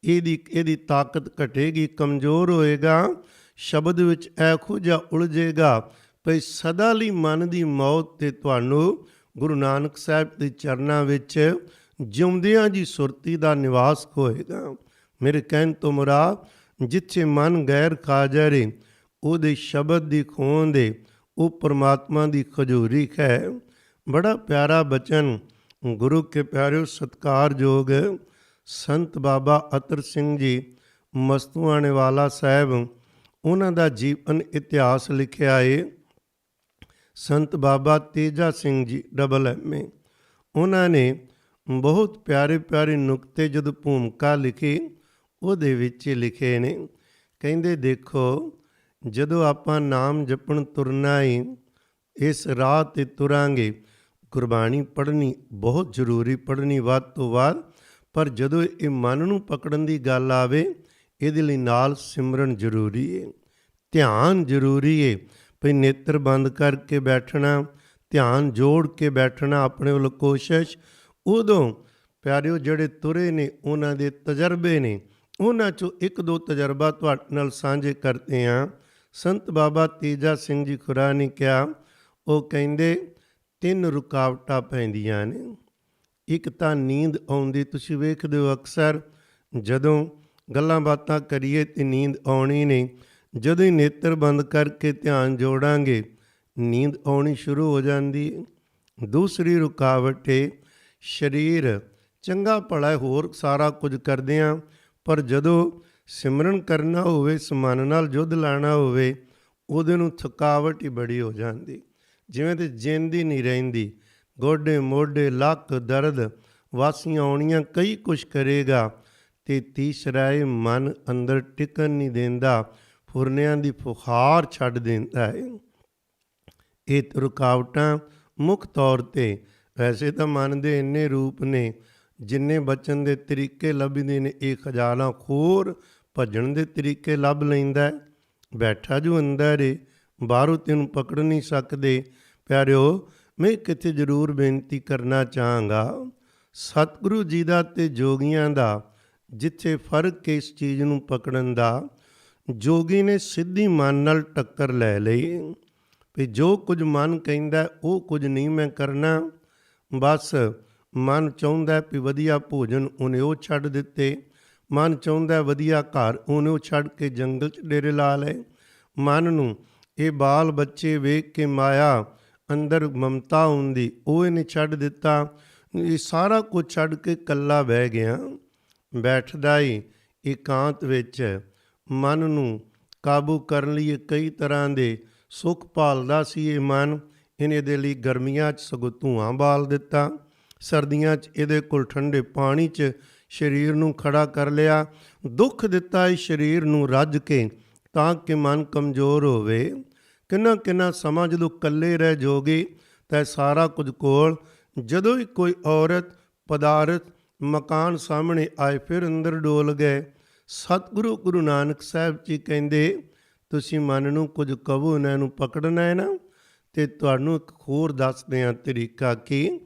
ਇਹਦੀ ਤਾਕਤ ਘਟੇਗੀ, ਕਮਜ਼ੋਰ ਹੋਏਗਾ, ਸ਼ਬਦ ਵਿੱਚ ਇਹੋ ਜਿਹਾ ਉਲਝੇਗਾ ਭਈ ਸਦਾ ਲਈ ਮਨ ਦੀ ਮੌਤ ਤੇ ਤੁਹਾਨੂੰ ਗੁਰੂ ਨਾਨਕ ਸਾਹਿਬ ਦੇ ਚਰਨਾਂ ਵਿੱਚ ਜਿਉਂਦਿਆਂ ਜੀ ਸੁਰਤੀ ਦਾ ਨਿਵਾਸ ਹੋਏਗਾ। ਮੇਰੇ ਕਹਿਣ ਤੋਂ ਮੁਰਾਦ ਜਿੱਥੇ ਮਨ ਗੈਰ ਖਾਜਰੇ, ਉਹਦੇ ਸ਼ਬਦ ਦੀ ਖੋਹਣ ਦੇ ਉਹ ਪਰਮਾਤਮਾ ਦੀ ਖਜੂਰੀ ਹੈ। ਬੜਾ ਪਿਆਰਾ ਬਚਨ ਗੁਰੂ ਕੇ ਪਿਆਰਿਓ, ਸਤਿਕਾਰਯੋਗ ਸੰਤ ਬਾਬਾ ਅਤਰ ਸਿੰਘ ਜੀ ਮਸਤੂਆਣੇ ਵਾਲਾ ਸਾਹਿਬ, ਉਹਨਾਂ ਦਾ ਜੀਵਨ ਇਤਿਹਾਸ ਲਿਖਿਆ ਏ। ਸੰਤ ਬਾਬਾ ਤੇਜਾ ਸਿੰਘ ਜੀ MA, ਉਹਨਾਂ ਨੇ ਬਹੁਤ ਪਿਆਰੇ ਪਿਆਰੇ ਨੁਕਤੇ ਜਦੋਂ ਭੂਮਿਕਾ ਲਿਖੀ ਉਹਦੇ ਵਿੱਚ ਲਿਖੇ ਨੇ। ਕਹਿੰਦੇ ਦੇਖੋ, ਜਦੋਂ ਆਪਾਂ ਨਾਮ ਜਪਣ ਤੁਰਨਾ ਹੀ, ਇਸ ਰਾਹ 'ਤੇ ਤੁਰਾਂਗੇ, ਗੁਰਬਾਣੀ ਪੜ੍ਹਨੀ ਬਹੁਤ ਜ਼ਰੂਰੀ, ਪੜ੍ਹਨੀ ਵੱਧ ਤੋਂ ਵੱਧ। ਪਰ ਜਦੋਂ ਇਹ ਮਨ ਨੂੰ ਪਕੜਨ ਦੀ ਗੱਲ ਆਵੇ, ਇਹਦੇ ਲਈ ਨਾਲ ਸਿਮਰਨ ਜ਼ਰੂਰੀ ਹੈ, ਧਿਆਨ ਜ਼ਰੂਰੀ ਹੈ। ਭਈ ਨੇਤਰ ਬੰਦ ਕਰਕੇ ਬੈਠਣਾ, ਧਿਆਨ ਜੋੜ ਕੇ ਬੈਠਣਾ, ਆਪਣੇ ਵੱਲ ਕੋਸ਼ਿਸ਼। ਉਦੋਂ ਪਿਆਰਿਓ ਜਿਹੜੇ ਤੁਰੇ ਨੇ ਉਹਨਾਂ ਦੇ ਤਜਰਬੇ ਨੇ, ਉਹਨਾਂ 'ਚੋਂ ਇੱਕ ਦੋ ਤਜਰਬਾ ਤੁਹਾਡੇ ਨਾਲ ਸਾਂਝੇ ਕਰਦੇ ਹਾਂ। ਸੰਤ ਬਾਬਾ ਤੇਜਾ ਸਿੰਘ ਜੀ ਖੁਰਾ ਨੇ ਕਿਹਾ, ਉਹ ਕਹਿੰਦੇ 3 ਰੁਕਾਵਟਾਂ ਪੈਂਦੀਆਂ ਨੇ। ਇੱਕ ਤਾਂ ਨੀਂਦ ਆਉਂਦੀ, ਤੁਸੀਂ ਵੇਖਦੇ ਹੋ ਅਕਸਰ ਜਦੋਂ ਗੱਲਾਂ ਬਾਤਾਂ ਕਰੀਏ ਤੇ ਨੀਂਦ ਆਉਣੀ ਨਹੀਂ। ਜਦੋਂ ਹੀ ਨੇਤਰ ਬੰਦ ਕਰਕੇ ਧਿਆਨ ਜੋੜਾਂਗੇ, ਨੀਂਦ ਆਉਣੀ ਸ਼ੁਰੂ ਹੋ ਜਾਂਦੀ ਹੈ। ਦੂਸਰੀ ਰੁਕਾਵਟ ਹੈ ਸਰੀਰ। ਚੰਗਾ ਭਲਾ ਹੋਰ ਸਾਰਾ ਕੁਝ ਕਰਦੇ ਹਾਂ, ਪਰ ਜਦੋਂ ਸਿਮਰਨ ਕਰਨਾ ਹੋਵੇ, ਇਸ ਮਨ ਨਾਲ ਯੁੱਧ ਲਾਣਾ ਹੋਵੇ, ਉਹਦੇ ਨੂੰ ਥਕਾਵਟ ਹੀ ਬੜੀ ਹੋ ਜਾਂਦੀ, ਜਿਵੇਂ ਤੇ ਜਿੰਦ ਹੀ ਨਹੀਂ ਰਹਿੰਦੀ। ਗੋਡੇ ਮੋਢੇ ਲੱਕ ਦਰਦ, ਵਾਸੀਆਂ ਆਉਣੀਆਂ, ਕਈ ਕੁਛ ਕਰੇਗਾ। ਤੇ ਤੀਸਰਾ ਇਹ ਮਨ ਅੰਦਰ ਟਿਕਣ ਨਹੀਂ ਦਿੰਦਾ, ਫੁਰਨਿਆਂ ਦੀ ਫੁਹਾਰ ਛੱਡ ਦਿੰਦਾ ਹੈ। ਇਹ ਰੁਕਾਵਟਾਂ ਮੁੱਖ ਤੌਰ 'ਤੇ, ਵੈਸੇ ਤਾਂ ਮਨ ਦੇ ਇੰਨੇ ਰੂਪ ਨੇ, ਜਿੰਨੇ ਬਚਨ ਦੇ ਤਰੀਕੇ ਲੱਭਦੇ ਨੇ, ਇਹ ਖਜ਼ਾਨਾ ਖੋਰ ਭੱਜਣ ਦੇ ਤਰੀਕੇ ਲੱਭ ਲੈਂਦਾ। ਬੈਠਾ ਜੋ ਅੰਦਰ ਏ, ਬਾਹਰੋਂ ਤੈਨੂੰ ਪਕੜ ਨਹੀਂ ਸਕਦੇ। ਪਿਆਰਿਓ, ਮੈਂ ਕਿਤੇ ਜ਼ਰੂਰ ਬੇਨਤੀ ਕਰਨਾ ਚਾਹਾਂਗਾ, ਸਤਿਗੁਰੂ ਜੀ ਦਾ ਅਤੇ ਜੋਗੀਆਂ ਦਾ ਜਿੱਥੇ ਫਰਕ ਇਸ ਚੀਜ਼ ਨੂੰ ਪਕੜਨ ਦਾ, ਜੋਗੀ ਨੇ ਸਿੱਧੀ ਮਨ ਨਾਲ ਟੱਕਰ ਲੈ ਲਈ ਵੀ ਜੋ ਕੁਝ ਮਨ ਕਹਿੰਦਾ ਉਹ ਕੁਝ ਨਹੀਂ ਮੈਂ ਕਰਨਾ। ਬਸ ਮਨ ਚਾਹੁੰਦਾ ਵੀ ਵਧੀਆ ਭੋਜਨ, ਉਹਨੇ ਉਹ ਛੱਡ ਦਿੱਤੇ। ਮਨ ਚਾਹੁੰਦਾ ਵਧੀਆ ਘਰ, ਉਹਨੇ ਉਹ ਛੱਡ ਕੇ ਜੰਗਲ 'ਚ ਡੇਰੇ ਲਾ ਲਏ। ਮਨ ਨੂੰ ਇਹ ਬਾਲ ਬੱਚੇ ਵੇਖ ਕੇ ਮਾਇਆ ਅੰਦਰ ਮਮਤਾ ਹੁੰਦੀ, ਉਹ ਇਹਨੇ ਛੱਡ ਦਿੱਤਾ। ਇਹ ਸਾਰਾ ਕੁਝ ਛੱਡ ਕੇ ਇਕੱਲਾ ਬਹਿ ਗਿਆ। ਬੈਠਦਾ ਹੀ ਇਕਾਂਤ ਵਿੱਚ ਮਨ ਨੂੰ ਕਾਬੂ ਕਰਨ ਲਈ ਕਈ ਤਰ੍ਹਾਂ ਦੇ ਸੁੱਖ ਭਾਲਦਾ ਸੀ ਇਹ ਮਨ। ਇਹਨੇ ਦੇ ਲਈ ਗਰਮੀਆਂ 'ਚ ਸਗੋਂ ਧੂੰਆਂ ਬਾਲ ਦਿੱਤਾ, ਸਰਦੀਆਂ 'ਚ ਇਹਦੇ ਕੋਲ ਠੰਡੇ ਪਾਣੀ 'ਚ ਸਰੀਰ ਨੂੰ ਖੜਾ ਕਰ ਲਿਆ, ਦੁੱਖ ਦਿੱਤਾ ਇਸ ਸਰੀਰ ਨੂੰ ਰੱਜ ਕੇ ਤਾਂ ਕਿ ਮਨ ਕਮਜ਼ੋਰ ਹੋਵੇ। ਕਿੰਨਾ ਕਿੰਨਾ ਸਮਾਂ ਜਦੋਂ ਇਕੱਲੇ ਰਹਿ ਜੋਗੇ ਤਾਂ ਸਾਰਾ ਕੁਝ ਕੋਲ, ਜਦੋਂ ਹੀ ਕੋਈ ਔਰਤ ਪਦਾਰਥ ਮਕਾਨ ਸਾਹਮਣੇ ਆਏ ਫਿਰ ਅੰਦਰ ਡੋਲ ਗਏ। ਸਤਿਗੁਰੂ ਗੁਰੂ ਨਾਨਕ ਸਾਹਿਬ ਜੀ ਕਹਿੰਦੇ ਤੁਸੀਂ ਮਨ ਨੂੰ ਕੁਝ ਕਹੋ ਨਾ, ਇਹਨੂੰ ਪਕੜਨਾ ਹੈ ਨਾ। ਅਤੇ ਤੁਹਾਨੂੰ ਇੱਕ ਹੋਰ ਦੱਸਦੇ ਹਾਂ ਤਰੀਕਾ ਕਿ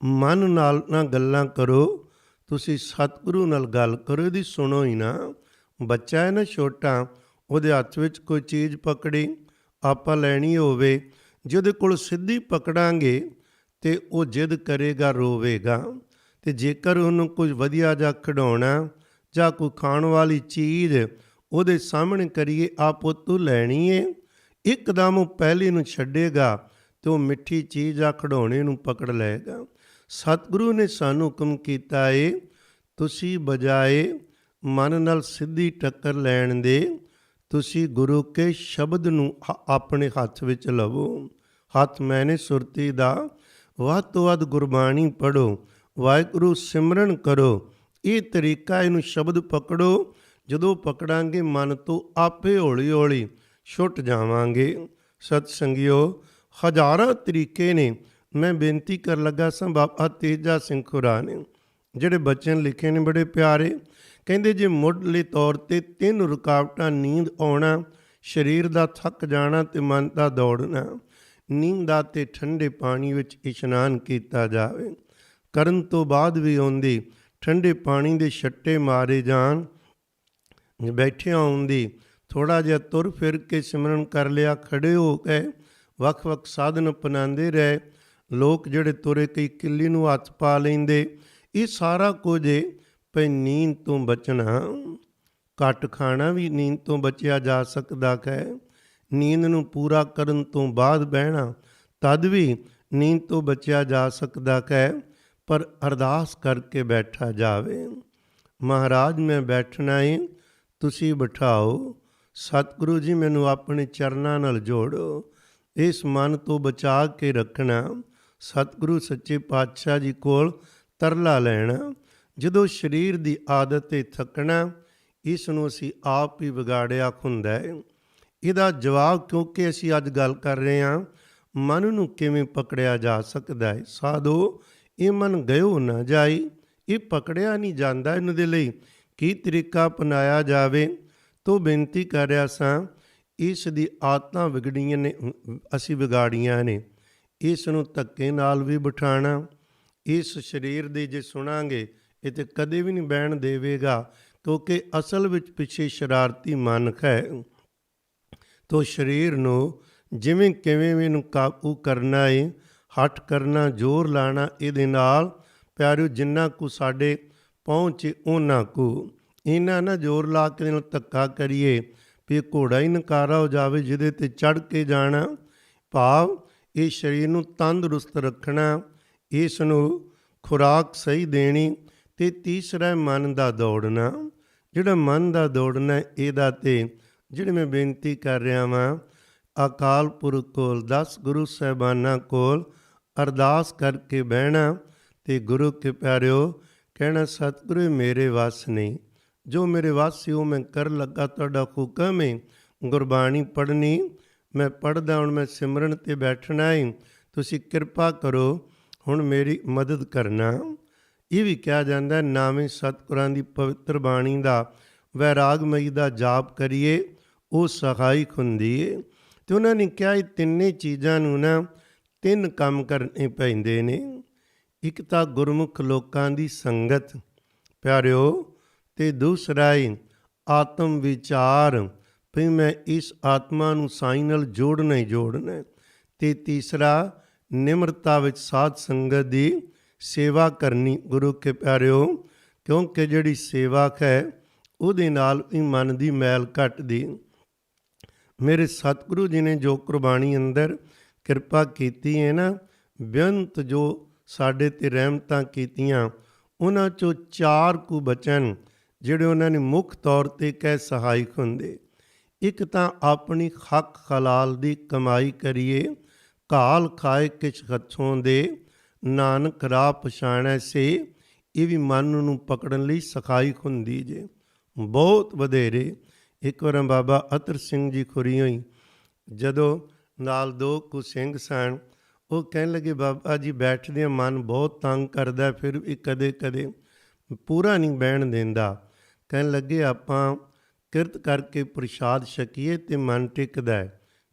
ਮਨ ਨਾਲ ਨਾ ਗੱਲਾਂ ਕਰੋ, ਤੁਸੀਂ ਸਤਿਗੁਰੂ ਨਾਲ ਗੱਲ ਕਰੋ, ਇਹਦੀ ਸੁਣੋ ਹੀ ਨਾ। ਬੱਚਾ ਹੈ ਨਾ ਛੋਟਾ, ਉਹਦੇ ਹੱਥ ਵਿੱਚ ਕੋਈ ਚੀਜ਼ ਪਕੜੀ ਆਪਾਂ ਲੈਣੀ ਹੋਵੇ, ਜੇ ਉਹਦੇ ਕੋਲ ਸਿੱਧੀ ਪਕੜਾਂਗੇ ਅਤੇ ਉਹ ਜਿੱਦ ਕਰੇਗਾ, ਰੋਵੇਗਾ। ਅਤੇ ਜੇਕਰ ਉਹਨੂੰ ਕੁਝ ਵਧੀਆ ਜਿਹਾ ਖਿਡੌਣਾ ਜਾਂ ਕੋਈ ਖਾਣ ਵਾਲੀ ਚੀਜ਼ ਉਹਦੇ ਸਾਹਮਣੇ ਕਰੀਏ, ਆਪ ਉਹ ਤੋਂ ਲੈਣੀ ਹੈ, ਇੱਕਦਮ ਉਹ ਪਹਿਲੀ ਨੂੰ ਛੱਡੇਗਾ ਅਤੇ ਉਹ ਮਿੱਠੀ ਚੀਜ਼ ਜਾਂ ਖਿਡੌਣੇ ਨੂੰ ਪਕੜ ਲਏਗਾ। ਸਤਿਗੁਰੂ ਨੇ ਸਾਨੂੰ ਹੁਕਮ ਕੀਤਾ ਏ ਤੁਸੀਂ ਬਜਾਏ ਮਨ ਨਾਲ ਸਿੱਧੀ ਟੱਕਰ ਲੈਣ ਦੇ, ਤੁਸੀਂ ਗੁਰੂ ਕੇ ਸ਼ਬਦ ਨੂੰ ਆਪਣੇ ਹੱਥ ਵਿੱਚ ਲਵੋ। ਹੱਥ ਮੈਨੇ ਸੁਰਤੀ ਦਾ, ਵੱਧ ਤੋਂ ਵੱਧ ਗੁਰਬਾਣੀ ਪੜ੍ਹੋ, ਵਾਹਿਗੁਰੂ ਸਿਮਰਨ ਕਰੋ। ਇਹ ਤਰੀਕਾ, ਇਹਨੂੰ ਸ਼ਬਦ ਪਕੜੋ। ਜਦੋਂ ਪਕੜਾਂਗੇ ਮਨ ਤੋਂ ਆਪੇ ਹੌਲੀ ਹੌਲੀ ਛੁੱਟ ਜਾਵਾਂਗੇ। ਸਤ ਸੰਗਿਓ, ਹਜ਼ਾਰਾਂ ਤਰੀਕੇ ਨੇ। ਮੈਂ ਬੇਨਤੀ ਕਰਨ ਲੱਗਾ ਸਾਂ ਬਾਬਾ ਤੇਜਾ ਸਿੰਘ ਖੁਰਾ ਨੇ ਜਿਹੜੇ ਬਚਨ ਲਿਖੇ ਨੇ ਬੜੇ ਪਿਆਰੇ। ਕਹਿੰਦੇ ਜੇ ਮੁੱਢਲੇ ਤੌਰ 'ਤੇ 3 ਰੁਕਾਵਟਾਂ, ਨੀਂਦ ਆਉਣਾ, ਸਰੀਰ ਦਾ ਥੱਕ ਜਾਣਾ ਅਤੇ ਮਨ ਦਾ ਦੌੜਨਾ। ਨੀਂਦ ਦਾ ਤੇ ਠੰਡੇ ਪਾਣੀ ਵਿੱਚ ਇਸ਼ਨਾਨ ਕੀਤਾ ਜਾਵੇ। ਕਰਨ ਤੋਂ ਬਾਅਦ ਵੀ ਆਉਂਦੀ ਠੰਡੇ ਪਾਣੀ ਦੇ ਛੱਟੇ ਮਾਰੇ ਜਾਣ। ਬੈਠਿਆਂ ਆਉਂਦੀ ਥੋੜ੍ਹਾ ਜਿਹਾ ਤੁਰ ਫਿਰ ਕੇ ਸਿਮਰਨ ਕਰ ਲਿਆ, ਖੜ੍ਹੇ ਹੋ ਗਏ, ਵੱਖ ਵੱਖ ਸਾਧਨ ਅਪਣਾਉਂਦੇ ਰਹੇ। ਲੋਕ ਜਿਹੜੇ ਤੁਰੇ ਕਈ ਕਿੱਲੀ ਨੂੰ ਹੱਥ ਪਾ ਲੈਂਦੇ। ਇਹ ਸਾਰਾ ਕੁਝ ਭਈ ਨੀਂਦ ਤੋਂ ਬਚਣਾ। ਘੱਟ ਖਾਣਾ ਵੀ ਨੀਂਦ ਤੋਂ ਬਚਿਆ ਜਾ ਸਕਦਾ ਹੈ। ਨੀਂਦ ਨੂੰ ਪੂਰਾ ਕਰਨ ਤੋਂ ਬਾਅਦ ਬਹਿਣਾ ਤਦ ਵੀ ਨੀਂਦ ਤੋਂ ਬਚਿਆ ਜਾ ਸਕਦਾ ਹੈ, ਪਰ ਅਰਦਾਸ ਕਰਕੇ ਬੈਠਾ ਜਾਵੇ। ਮਹਾਰਾਜ ਮੈਂ ਬੈਠਣਾ ਏ, ਤੁਸੀਂ ਬਿਠਾਓ। ਸਤਿਗੁਰੂ ਜੀ ਮੈਨੂੰ ਆਪਣੇ ਚਰਨਾਂ ਨਾਲ ਜੋੜੋ। ਇਸ ਮਨ ਤੋਂ ਬਚਾ ਕੇ ਰੱਖਣਾ। ਸਤਿਗੁਰੂ ਸੱਚੇ ਪਾਤਸ਼ਾਹ ਜੀ ਕੋਲ ਤਰਲਾ ਲੈਣਾ। ਜਦੋਂ ਸਰੀਰ ਦੀ ਆਦਤ ਹੈ ਥੱਕਣਾ, ਇਸ ਨੂੰ ਅਸੀਂ ਆਪ ਹੀ ਵਿਗਾੜਿਆ ਹੁੰਦਾ ਹੈ। ਇਹਦਾ ਜਵਾਬ ਕਿਉਂਕਿ ਅਸੀਂ ਅੱਜ ਗੱਲ ਕਰ ਰਹੇ ਹਾਂ ਮਨ ਨੂੰ ਕਿਵੇਂ ਪਕੜਿਆ ਜਾ ਸਕਦਾ ਹੈ। ਸਾਧੋ ਇਹ ਮਨ ਗਇਓ ਨਾ ਜਾਈ, ਇਹ ਪਕੜਿਆ ਨਹੀਂ ਜਾਂਦਾ। ਇਹਨਾਂ ਦੇ ਲਈ ਕੀ ਤਰੀਕਾ ਅਪਣਾਇਆ ਜਾਵੇ? ਤੋ ਬੇਨਤੀ ਕਰ ਰਿਹਾ ਸਾਂ, ਇਸ ਦੀ ਆਦਤਾਂ ਵਿਗੜੀਆਂ ਨੇ, ਅਸੀਂ ਵਿਗਾੜੀਆਂ ਨੇ। ਇਸ ਨੂੰ ਧੱਕੇ ਨਾਲ ਵੀ ਬਿਠਾਉਣਾ। ਇਸ ਸਰੀਰ ਦੀ ਜੇ ਸੁਣਾਂਗੇ ਇਹ ਤਾਂ ਕਦੇ ਵੀ ਨਹੀਂ ਬਹਿਣ ਦੇਵੇਗਾ, ਕਿਉਂਕਿ ਅਸਲ ਵਿੱਚ ਪਿੱਛੇ ਸ਼ਰਾਰਤੀ ਮਨ ਹੈ। ਤੋ ਸਰੀਰ ਨੂੰ ਜਿਵੇਂ ਕਿਵੇਂ ਵੀ ਇਹਨੂੰ ਕਾਬੂ ਕਰਨਾ ਹੈ, ਹੱਠ ਕਰਨਾ, ਜ਼ੋਰ ਲਾਣਾ। ਇਹਦੇ ਨਾਲ ਪਿਆਰਿਓ ਜਿੰਨਾ ਕੁ ਸਾਡੇ ਪਹੁੰਚੇ ਉਹਨਾਂ ਕੁ, ਇਹਨਾਂ ਨਾ ਜ਼ੋਰ ਲਾ ਕੇ ਨਾਲ ਧੱਕਾ ਕਰੀਏ ਵੀ ਘੋੜਾ ਹੀ ਨਕਾਰਾ ਹੋ ਜਾਵੇ ਜਿਹਦੇ 'ਤੇ ਚੜ੍ਹ ਕੇ ਜਾਣਾ। ਭਾਵ ਇਹ ਸਰੀਰ ਨੂੰ ਤੰਦਰੁਸਤ ਰੱਖਣਾ, ਇਸ ਨੂੰ ਖੁਰਾਕ ਸਹੀ ਦੇਣੀ। ਅਤੇ ਤੀਸਰਾ ਮਨ ਦਾ ਦੌੜਨਾ। ਜਿਹੜਾ ਮਨ ਦਾ ਦੌੜਨਾ ਇਹਦਾ ਤੇ ਜਿਹੜੇ ਮੈਂ ਬੇਨਤੀ ਕਰ ਰਿਹਾ ਵਾਂ, ਅਕਾਲ ਪੁਰਖ ਕੋਲ 10 ਗੁਰੂ ਸਾਹਿਬਾਨਾਂ ਕੋਲ ਅਰਦਾਸ ਕਰਕੇ ਬਹਿਣਾ ਅਤੇ ਗੁਰੂ ਕੇ ਪਿਆਰਿਓ ਕਹਿਣਾ ਸਤਿਗੁਰੂ ਮੇਰੇ ਵੱਸ ਨਹੀਂ, ਜੋ ਮੇਰੇ ਵੱਸ ਸੀ ਉਹ ਮੈਂ ਕਰਨ ਲੱਗਾ, ਤੁਹਾਡਾ ਹੁਕਮ ਹੈ ਗੁਰਬਾਣੀ ਪੜ੍ਹਨੀ, ਮੈਂ ਪੜ੍ਹਦਾ, ਹੁਣ ਮੈਂ ਸਿਮਰਨ 'ਤੇ ਬੈਠਣਾ ਹੈ, ਤੁਸੀਂ ਕਿਰਪਾ ਕਰੋ ਹੁਣ ਮੇਰੀ ਮਦਦ ਕਰਨਾ। ਇਹ ਵੀ ਕਿਹਾ ਜਾਂਦਾ ਨਾਵੇਂ ਸਤਿਗੁਰਾਂ ਦੀ ਪਵਿੱਤਰ ਬਾਣੀ ਦਾ ਵੈਰਾਗਮਈ ਦਾ ਜਾਪ ਕਰੀਏ, ਉਹ ਸਹਾਇਕ ਹੁੰਦੀ ਹੈ। ਅਤੇ ਉਹਨਾਂ ਨੇ ਕਿਹਾ ਇਹ ਤਿੰਨੇ ਚੀਜ਼ਾਂ ਨੂੰ ਨਾ 3 ਕੰਮ ਕਰਨੇ ਪੈਂਦੇ ਨੇ। ਇੱਕ ਤਾਂ ਗੁਰਮੁਖ ਲੋਕਾਂ ਦੀ ਸੰਗਤ ਪਿਆਰਿਓ, ਅਤੇ ਦੂਸਰਾ ਹੈ ਆਤਮ ਵਿਚਾਰ ਵੀ ਮੈਂ ਇਸ ਆਤਮਾ ਨੂੰ ਸਾਈਂ ਨਾਲ ਜੋੜਨਾ ਹੀ ਜੋੜਨਾ। ਅਤੇ ਤੀਸਰਾ ਨਿਮਰਤਾ ਵਿੱਚ ਸਾਧ ਸੰਗਤ ਦੀ ਸੇਵਾ ਕਰਨੀ ਗੁਰੂ ਕੇ ਪਿਆਰਿਓ, ਕਿਉਂਕਿ ਜਿਹੜੀ ਸੇਵਾ ਹੈ ਉਹਦੇ ਨਾਲ ਵੀ ਮਨ ਦੀ ਮੈਲ ਘੱਟਦੀ। ਮੇਰੇ ਸਤਿਗੁਰੂ ਜੀ ਨੇ ਜੋ ਕੁਰਬਾਨੀ ਅੰਦਰ ਕਿਰਪਾ ਕੀਤੀ ਹੈ ਨਾ, ਬੇਅੰਤ ਜੋ ਸਾਡੇ 'ਤੇ ਰਹਿਮਤਾਂ ਕੀਤੀਆਂ, ਉਹਨਾਂ 'ਚੋਂ 4 ਕੁ ਬਚਨ ਜਿਹੜੇ ਉਹਨਾਂ ਨੇ ਮੁੱਖ ਤੌਰ 'ਤੇ ਕਹਿ ਸਹਾਇਕ ਹੁੰਦੇ। ਇੱਕ ਤਾਂ ਆਪਣੀ ਹੱਕ ਹਲਾਲ ਦੀ ਕਮਾਈ ਕਰੀਏ, ਘਾਲ ਖਾਏ ਕਿਛ ਹੱਥੋਂ ਦੇ, ਨਾਨਕ ਰਾਹ ਪਛਾਣੈ ਸੇ। ਇਹ ਵੀ ਮਨ ਨੂੰ ਪਕੜਨ ਲਈ ਸਿਖਾਈ ਹੁੰਦੀ ਜੇ ਬਹੁਤ ਵਧੇਰੇ। ਇੱਕ ਵਾਰ ਬਾਬਾ ਅਤਰ ਸਿੰਘ ਜੀ ਖੁਰੀਓ ਹੀ ਜਦੋਂ ਨਾਲ ਦੋ ਕੁ ਸਿੰਘ ਸਨ, ਉਹ ਕਹਿਣ ਲੱਗੇ ਬਾਬਾ ਜੀ ਬੈਠਦਿਆਂ ਮਨ ਬਹੁਤ ਤੰਗ ਕਰਦਾ, ਫਿਰ ਵੀ ਕਦੇ ਕਦੇ ਪੂਰਾ ਨਹੀਂ ਬਹਿਣ ਦਿੰਦਾ। ਕਹਿਣ ਲੱਗੇ ਆਪਾਂ ਕਿਰਤ ਕਰਕੇ ਪ੍ਰਸ਼ਾਦ ਛਕੀਏ ਤੇ ਮਨ ਟਿਕਦਾ ਹੈ।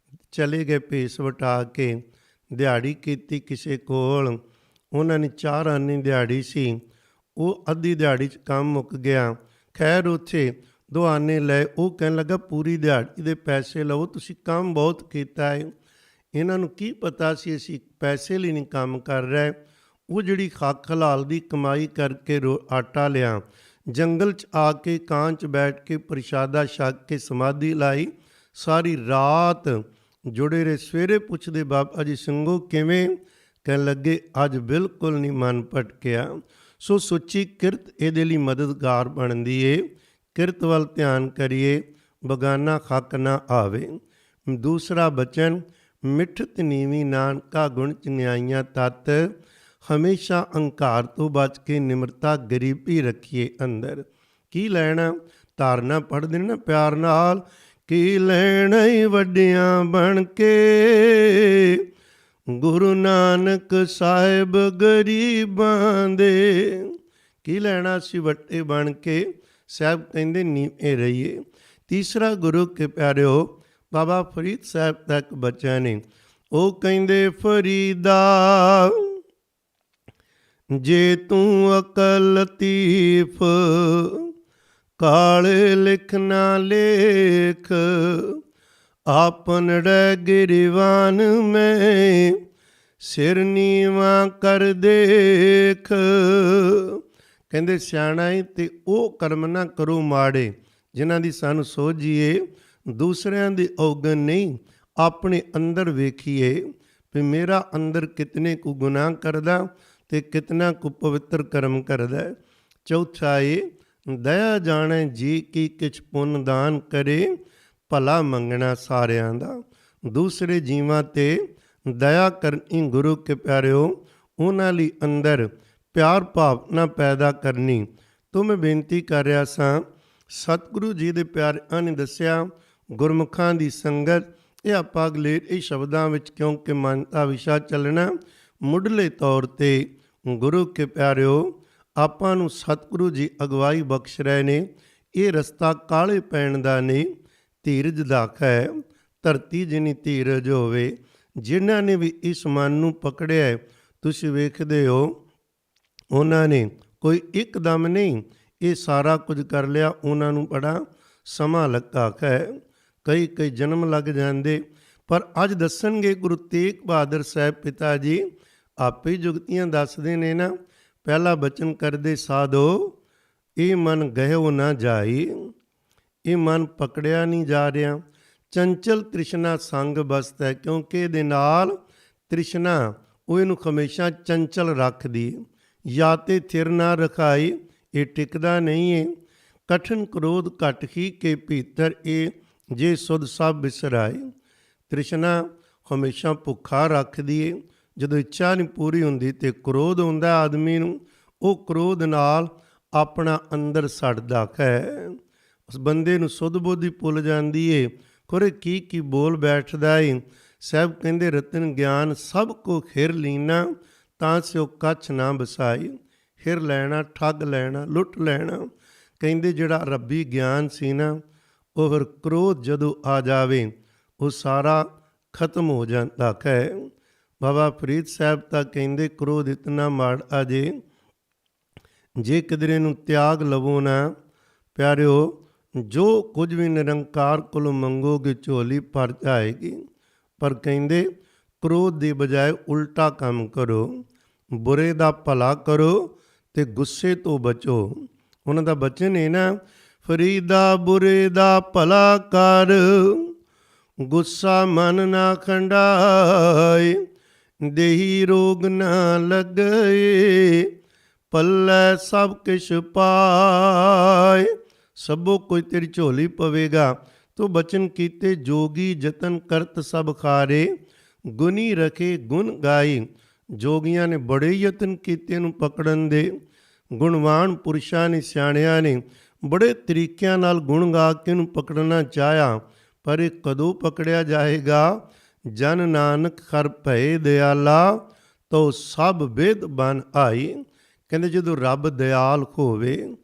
ਚਲੇ ਗਏ ਭੇਸ ਵਟਾ ਕੇ, ਦਿਹਾੜੀ ਕੀਤੀ ਕਿਸੇ ਕੋਲ, ਉਹਨਾਂ ਨੇ 4 ਆਨੇ ਦਿਹਾੜੀ ਸੀ, ਉਹ ਅੱਧੀ ਦਿਹਾੜੀ 'ਚ ਕੰਮ ਮੁੱਕ ਗਿਆ। ਖੈਰ ਉੱਥੇ 2 ਆਨੇ ਲਏ, ਉਹ ਕਹਿਣ ਲੱਗਾ ਪੂਰੀ ਦਿਹਾੜੀ ਦੇ ਪੈਸੇ ਲਓ, ਤੁਸੀਂ ਕੰਮ ਬਹੁਤ ਕੀਤਾ ਹੈ। ਇਹਨਾਂ ਨੂੰ ਕੀ ਪਤਾ ਸੀ ਅਸੀਂ ਪੈਸੇ ਲਈ ਨਹੀਂ ਕੰਮ ਕਰ ਰਹੇ। ਉਹ ਜਿਹੜੀ ਹੱਕ ਹਲਾਲ ਦੀ ਕਮਾਈ ਕਰਕੇ ਆਟਾ ਲਿਆ, ਜੰਗਲ 'ਚ ਆ ਕੇ ਕਾਂ 'ਚ ਬੈਠ ਕੇ ਪ੍ਰਸ਼ਾਦਾ ਛਕ ਕੇ ਸਮਾਧੀ ਲਾਈ, ਸਾਰੀ ਰਾਤ ਜੁੜੇ ਰਹੇ। ਸਵੇਰੇ ਪੁੱਛਦੇ ਬਾਬਾ ਜੀ ਸਿੰਘੋ ਕਿਵੇਂ? ਕਹਿਣ ਲੱਗੇ ਅੱਜ ਬਿਲਕੁਲ ਨਹੀਂ ਮਨ ਭਟਕਿਆ। ਸੋ ਸੁੱਚੀ ਕਿਰਤ ਇਹਦੇ ਲਈ ਮਦਦਗਾਰ ਬਣਦੀ ਏ। ਕਿਰਤ ਵੱਲ ਧਿਆਨ ਕਰੀਏ, ਬਗਾਨਾ ਹੱਕ ਨਾ ਆਵੇ। ਦੂਸਰਾ ਬਚਨ, ਮਿੱਠਤ ਨੀਵੀਂ ਨਾਨਕਾ ਗੁਣ ਚੰਗਿਆਈਆਂ ਤਤ, ਹਮੇਸ਼ਾ ਅਹੰਕਾਰ ਤੋਂ ਬਚ ਕੇ ਨਿਮਰਤਾ ਗਰੀਬੀ ਰੱਖੀਏ ਅੰਦਰ। ਕੀ ਲੈਣਾ? ਧਾਰਨਾ ਪੜ੍ਹਦੇ ਨੇ ਨਾ ਪਿਆਰ ਨਾਲ, ਕੀ ਲੈਣਾ ਈ ਵੱਡਿਆਂ ਬਣ ਕੇ, ਗੁਰੂ ਨਾਨਕ ਸਾਹਿਬ ਗਰੀਬਾਂ ਦੇ। ਕੀ ਲੈਣਾ ਸੀ ਵੱਡੇ ਬਣ ਕੇ? ਸਾਹਿਬ ਕਹਿੰਦੇ ਨੀਵੇਂ ਰਹੀਏ। ਤੀਸਰਾ ਗੁਰੂ ਕੇ ਪਿਆਰਿਓ, ਬਾਬਾ ਫਰੀਦ ਸਾਹਿਬ ਤੱਕ ਬਚਿਆ ਨੇ, ਉਹ ਕਹਿੰਦੇ ਫਰੀਦਾ ਜੇ ਤੂੰ ਅਕਲ ਲਤੀਫ, ਕਾਲੇ ਲਿਖ ਨਾ ਲੇਖ, ਆਪਨ ਰਹਿ ਗਿਰਵਾਨ ਮੈਂ, ਸਿਰ ਨੀਵਾਂ ਕਰ ਦੇਖ। ਕਹਿੰਦੇ ਸਿਆਣਾ ਏ ਤੇ ਉਹ ਕਰਮ ਨਾ ਕਰੋ ਮਾੜੇ ਜਿਨ੍ਹਾਂ ਦੀ ਸਾਨੂੰ ਸੋਝੀਏ। ਦੂਸਰਿਆਂ ਦੇ ਔਗਣ ਨਹੀਂ, ਆਪਣੇ ਅੰਦਰ ਵੇਖੀਏ ਵੀ ਮੇਰਾ ਅੰਦਰ ਕਿਤਨੇ ਕੁ ਗੁਨਾਹ ਕਰਦਾ ਤੇ ਕਿਤਨਾ ਕੁ ਪਵਿੱਤਰ ਕਰਮ ਕਰਦਾ। ਚੌਥਾ ਏ ਦਇਆ ਜਾਣੈ ਜੀ ਕੀ ਕਿਛ ਪੁੰਨ ਦਾਨ ਕਰੇ, ਭਲਾ ਮੰਗਣਾ ਸਾਰਿਆਂ ਦਾ। ਦੂਸਰੇ ਜੀਵਾਂ ਤੇ ਦਇਆ ਕਰਨੀ ਗੁਰੂ ਕੇ ਪਿਆਰਿਓ, ਉਹਨਾਂ ਲਈ ਅੰਦਰ ਪਿਆਰ ਭਾਵਨਾ ਪੈਦਾ ਕਰਨੀ। ਤੋਂ ਮੈਂ ਬੇਨਤੀ ਕਰ ਰਿਹਾ ਸਾਂ, ਸਤਿਗੁਰੂ ਜੀ ਦੇ ਪਿਆਰਿਆਂ ਨੇ ਦੱਸਿਆ ਗੁਰਮੁਖਾਂ ਦੀ ਸੰਗਤ। ਇਹ ਆਪਾਂ ਅਗਲੇ ਇਹ ਸ਼ਬਦਾਂ ਵਿੱਚ ਕਿਉਂਕਿ ਮਨ ਦਾ ਵਿਸ਼ਾ ਚੱਲਣਾ, ਮੁੱਢਲੇ ਤੌਰ ਤੇ ਗੁਰੂ ਕੇ ਪਿਆਰਿਓ ਆਪਾਂ ਨੂੰ ਸਤਿਗੁਰੂ ਜੀ ਅਗਵਾਈ ਬਖਸ਼ ਰਹੇ ਨੇ। ਇਹ ਰਸਤਾ ਕਾਲੇ ਪੈਣ ਦਾ ਨਹੀਂ, ਧੀਰਜ ਦਾ ਹੈ। ਧਰਤੀ ਜਿੰਨੀ ਧੀਰਜ ਹੋਵੇ, ਜਿਨ੍ਹਾਂ ਨੇ ਵੀ ਇਸ ਮਨ ਨੂੰ ਪਕੜਿਆ ਤੁਸੀਂ ਵੇਖਦੇ ਹੋ, ਉਹਨਾਂ ਨੇ ਕੋਈ ਇੱਕਦਮ ਨਹੀਂ ਇਹ ਸਾਰਾ ਕੁਝ ਕਰ ਲਿਆ, ਉਹਨਾਂ ਨੂੰ ਬੜਾ ਸਮਾਂ ਲੱਗਾ ਹੈ, ਕਈ ਜਨਮ ਲੱਗ ਜਾਂਦੇ। ਪਰ ਅੱਜ ਦੱਸਣਗੇ ਗੁਰੂ ਤੇਗ ਬਹਾਦਰ ਸਾਹਿਬ ਪਿਤਾ ਜੀ ਆਪੇ ਜੁਗਤੀਆਂ ਦੱਸਦੇ ਨੇ ਨਾ। ਪਹਿਲਾ ਬਚਨ ਕਰਦੇ ਸਾਧੋ, ਇਹ ਮਨ ਗਹਿਓ ਨਾ ਜਾਈ, ਇਹ ਮਨ ਪਕੜਿਆ ਨਹੀਂ ਜਾ ਰਿਹਾ। ਚੰਚਲ ਤ੍ਰਿਸ਼ਨਾ ਸੰਗ ਬਸਤੈ, ਕਿਉਂਕਿ ਇਹਦੇ ਨਾਲ ਤ੍ਰਿਸ਼ਨਾ ਉਹ ਇਹਨੂੰ ਹਮੇਸ਼ਾ ਚੰਚਲ ਰੱਖਦੀ। ਜਾਂ ਤੇ ਥਿਰ ਨਾ ਰਖਾਈ, ਇਹ ਟਿਕਦਾ ਨਹੀਂ ਏ। ਕਠਨ ਕ੍ਰੋਧ ਘਟ ਹੀ ਕੇ ਭੀਤਰ, ਇਹ ਜੇ ਸੁਧ ਸਭ ਬਿਸਰਾਏ। ਤ੍ਰਿਸ਼ਨਾ ਹਮੇਸ਼ਾ ਭੁੱਖਾ ਰੱਖਦੀ ਏ। ਜਦੋਂ ਇੱਛਾ ਨਹੀਂ ਪੂਰੀ ਹੁੰਦੀ ਤੇ ਕ੍ਰੋਧ ਹੁੰਦਾ ਆਦਮੀ ਨੂੰ, ਉਹ ਕ੍ਰੋਧ ਨਾਲ ਆਪਣਾ ਅੰਦਰ ਸੜਦਾ ਹੈ। ਉਸ ਬੰਦੇ ਨੂੰ ਸੁਧ ਬੁੱਧੀ ਭੁੱਲ ਜਾਂਦੀ ਏ, ਖੁਰੇ ਕੀ ਬੋਲ ਬੈਠਦਾ ਏ। ਸਾਹਿਬ ਕਹਿੰਦੇ ਰਤਨ ਗਿਆਨ ਸਭ ਕੋ ਖਿਰ ਲੀਨਾ, ਤਾਂ ਸਿਓ ਕੱਛ ਨਾ ਬਸਾਈ। ਹਿਰ ਲੈਣਾ, ਠੱਗ ਲੈਣਾ, ਲੁੱਟ ਲੈਣਾ। ਕਹਿੰਦੇ ਜਿਹੜਾ ਰੱਬੀ ਗਿਆਨ ਸੀ ਨਾ, ਉਹ ਫਿਰ ਕ੍ਰੋਧ ਜਦੋਂ ਆ ਜਾਵੇ ਉਹ ਸਾਰਾ ਖਤਮ ਹੋ ਜਾਂਦਾ ਹੈ। ਬਾਬਾ ਫਰੀਦ ਸਾਹਿਬ ਤਾਂ ਕਹਿੰਦੇ ਕ੍ਰੋਧ ਇਤਨਾ ਮਾੜਾ ਜੇ ਕਿਧਰੇ ਨੂੰ ਤਿਆਗ ਲਵੋ ਨਾ ਪਿਆਰਿਓ, ਜੋ ਕੁਝ ਵੀ ਨਿਰੰਕਾਰ ਕੋਲੋਂ ਮੰਗੋਗੇ ਝੋਲੀ ਭਰ ਜਾਏਗੀ। ਪਰ ਕਹਿੰਦੇ ਕ੍ਰੋਧ ਦੀ ਬਜਾਏ ਉਲਟਾ ਕੰਮ ਕਰੋ, ਬੁਰੇ ਦਾ ਭਲਾ ਕਰੋ ਤੇ ਗੁੱਸੇ ਤੋਂ ਬਚੋ। ਉਹਨਾਂ ਦਾ ਬਚਨ ਹੈ ਨਾ, ਫਰੀਦਾ ਬੁਰੇ ਦਾ ਭਲਾ ਕਰ, ਗੁੱਸਾ ਮਨ ਨਾ ਖੰਡਾਏ, ਦੇਹੀ ਰੋਗ ਨਾ ਲੱਗਏ, ਪੱਲੇ ਸਭ ਕਿਛ ਪਾਏ। ਸਭੋ ਕੋਈ ਤੇਰੀ ਝੋਲੀ ਪਵੇਗਾ ਤੋ ਬਚਨ ਕੀਤੇ ਜੋਗੀ ਜਤਨ ਕਰਤ ਸਭ ਖਾਰੇ, ਗੁਣੀ ਰਖੇ ਗੁਣ ਗਾਏ। ਜੋਗੀਆਂ ਨੇ ਬੜੇ ਯਤਨ ਕੀਤੇ ਨੂੰ ਪਕੜਨ ਦੇ, ਗੁਣਵਾਨ ਪੁਰਸ਼ਾਂ ਨੇ ਸਿਆਣਿਆਂ ਨੇ ਬੜੇ ਤਰੀਕਿਆਂ ਨਾਲ ਗੁਣ ਗਾ ਕੇ ਇਹਨੂੰ ਪਕੜਨਾ ਚਾਹਿਆ, ਪਰ ਇਹ ਕਦੋਂ ਪਕੜਿਆ ਜਾਏਗਾ? ਜਨ ਨਾਨਕ ਹਰ ਭਏ ਦਿਆਲਾ, ਤੋ ਸਭ ਵੇਦ ਬਨ ਆਈ। ਕਹਿੰਦੇ ਜਦੋਂ ਰੱਬ ਦਿਆਲ ਹੋਵੇ,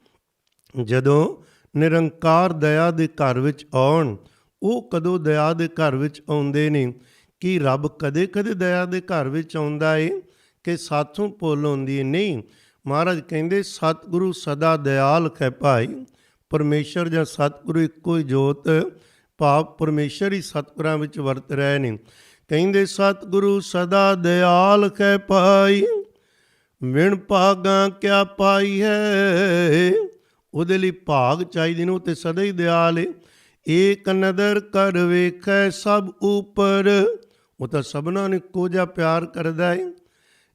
ਜਦੋਂ ਨਿਰੰਕਾਰ ਦਇਆ ਦੇ ਘਰ ਵਿੱਚ ਆਉਣ। ਉਹ ਕਦੋਂ ਦਇਆ ਦੇ ਘਰ ਵਿੱਚ ਆਉਂਦੇ ਨੇ? ਕਿ ਰੱਬ ਕਦੇ ਕਦੇ ਦਇਆ ਦੇ ਘਰ ਵਿੱਚ ਆਉਂਦਾ ਏ ਕਿ ਸਾਥੋਂ ਭੁੱਲ ਆਉਂਦੀ ਹੈ? ਨਹੀਂ। ਮਹਾਰਾਜ ਕਹਿੰਦੇ ਸਤਿਗੁਰੂ ਸਦਾ ਦਿਆਲ ਹੈ ਭਾਈ। ਪਰਮੇਸ਼ਰ ਜਾਂ ਸਤਿਗੁਰੂ ਇੱਕੋ ਹੀ ਜੋਤ, ਭਾਵ ਪਰਮੇਸ਼ਰ ਹੀ ਸਤਿਗੁਰਾਂ ਵਿੱਚ ਵਰਤ ਰਹੇ ਨੇ। ਕਹਿੰਦੇ ਸਤਿਗੁਰੂ ਸਦਾ ਦਿਆਲ ਹੈ ਭਾਈ, ਵਿਣ ਭਾਗਾਂ ਕਿਆ ਪਾਈ ਹੈ। ਉਹਦੇ ਲਈ ਭਾਗ ਚਾਹੀਦੇ ਨੇ, ਉਹ ਤੇ ਸਦਾ ਹੀ ਦਿਆਲ ਏ। ਏਕ ਨਦਰ ਕਰ ਵੇਖੈ ਸਭ ਉਪਰ, ਉਹ ਤਾਂ ਸਭਨਾਂ ਨੂੰ ਇੱਕੋ ਜਿਹਾ ਪਿਆਰ ਕਰਦਾ ਏ।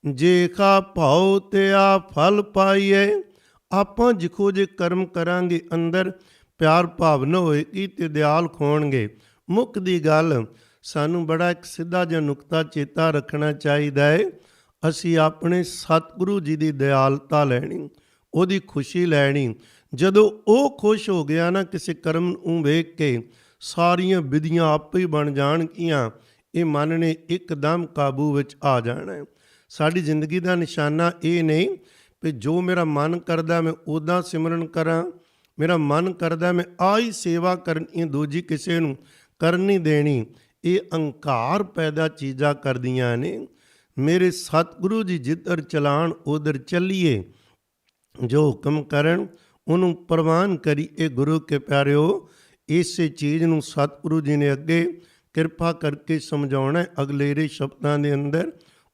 ਜੇ ਖਾ ਭਾਉ ਤੇ ਆ ਫਲ ਪਾਈਏ। ਆਪਾਂ ਜਿਖੋ ਜੇ ਕਰਮ ਕਰਾਂਗੇ, ਅੰਦਰ ਪਿਆਰ ਭਾਵਨਾ ਹੋਏਗੀ ਤੇ ਦਿਆਲ ਹੋਣਗੇ। ਮੁੱਖ ਦੀ ਗੱਲ, ਸਾਨੂੰ ਬੜਾ ਇੱਕ ਸਿੱਧਾ ਜਿਹਾ ਨੁਕਤਾ ਚੇਤਾ ਰੱਖਣਾ ਚਾਹੀਦਾ ਹੈ। ਅਸੀਂ ਆਪਣੇ ਸਤਿਗੁਰੂ ਜੀ ਦੀ ਦਿਆਲਤਾ ਲੈਣੀ, ਉਹਦੀ ਖੁਸ਼ੀ ਲੈਣੀ। ਜਦੋਂ ਉਹ ਖੁਸ਼ ਹੋ ਗਿਆ ਨਾ ਕਿਸੇ ਕਰਮ ਨੂੰ ਵੇਖ ਕੇ, ਸਾਰੀਆਂ ਵਿਧੀਆਂ ਆਪੇ ਹੀ ਬਣ ਜਾਣਗੀਆਂ। ਇਹ ਮਨ ਨੇ ਇੱਕਦਮ ਕਾਬੂ ਵਿੱਚ ਆ ਜਾਣਾ ਹੈ। ਸਾਡੀ ਜ਼ਿੰਦਗੀ ਦਾ ਨਿਸ਼ਾਨਾ ਇਹ ਨਹੀਂ ਵੀ ਜੋ ਮੇਰਾ ਮਨ ਕਰਦਾ ਮੈਂ ਉੱਦਾਂ ਸਿਮਰਨ ਕਰਾਂ, ਮੇਰਾ ਮਨ ਕਰਦਾ ਮੈਂ ਆਹੀ ਸੇਵਾ ਕਰਨੀ, ਦੂਜੀ ਕਿਸੇ ਨੂੰ ਕਰਨ ਨਹੀਂ ਦੇਣੀ। ਇਹ ਅਹੰਕਾਰ ਪੈਦਾ ਚੀਜ਼ਾਂ ਕਰਦੀਆਂ ਨੇ। ਮੇਰੇ ਸਤਿਗੁਰੂ ਜੀ ਜਿੱਧਰ ਚਲਾਣ ਉਧਰ ਚੱਲੀਏ, ਜੋ ਹੁਕਮ ਕਰਨ ਉਹਨੂੰ ਪ੍ਰਵਾਨ ਕਰੀ। ਇਹ ਗੁਰੂ ਕੇ ਪਿਆਰਿਓ, ਇਸੇ ਚੀਜ਼ ਨੂੰ ਸਤਿਗੁਰੂ ਜੀ ਨੇ ਅੱਗੇ ਕਿਰਪਾ ਕਰਕੇ ਸਮਝਾਉਣਾ। ਅਗਲੇਰੇ ਸ਼ਬਦਾਂ ਦੇ ਅੰਦਰ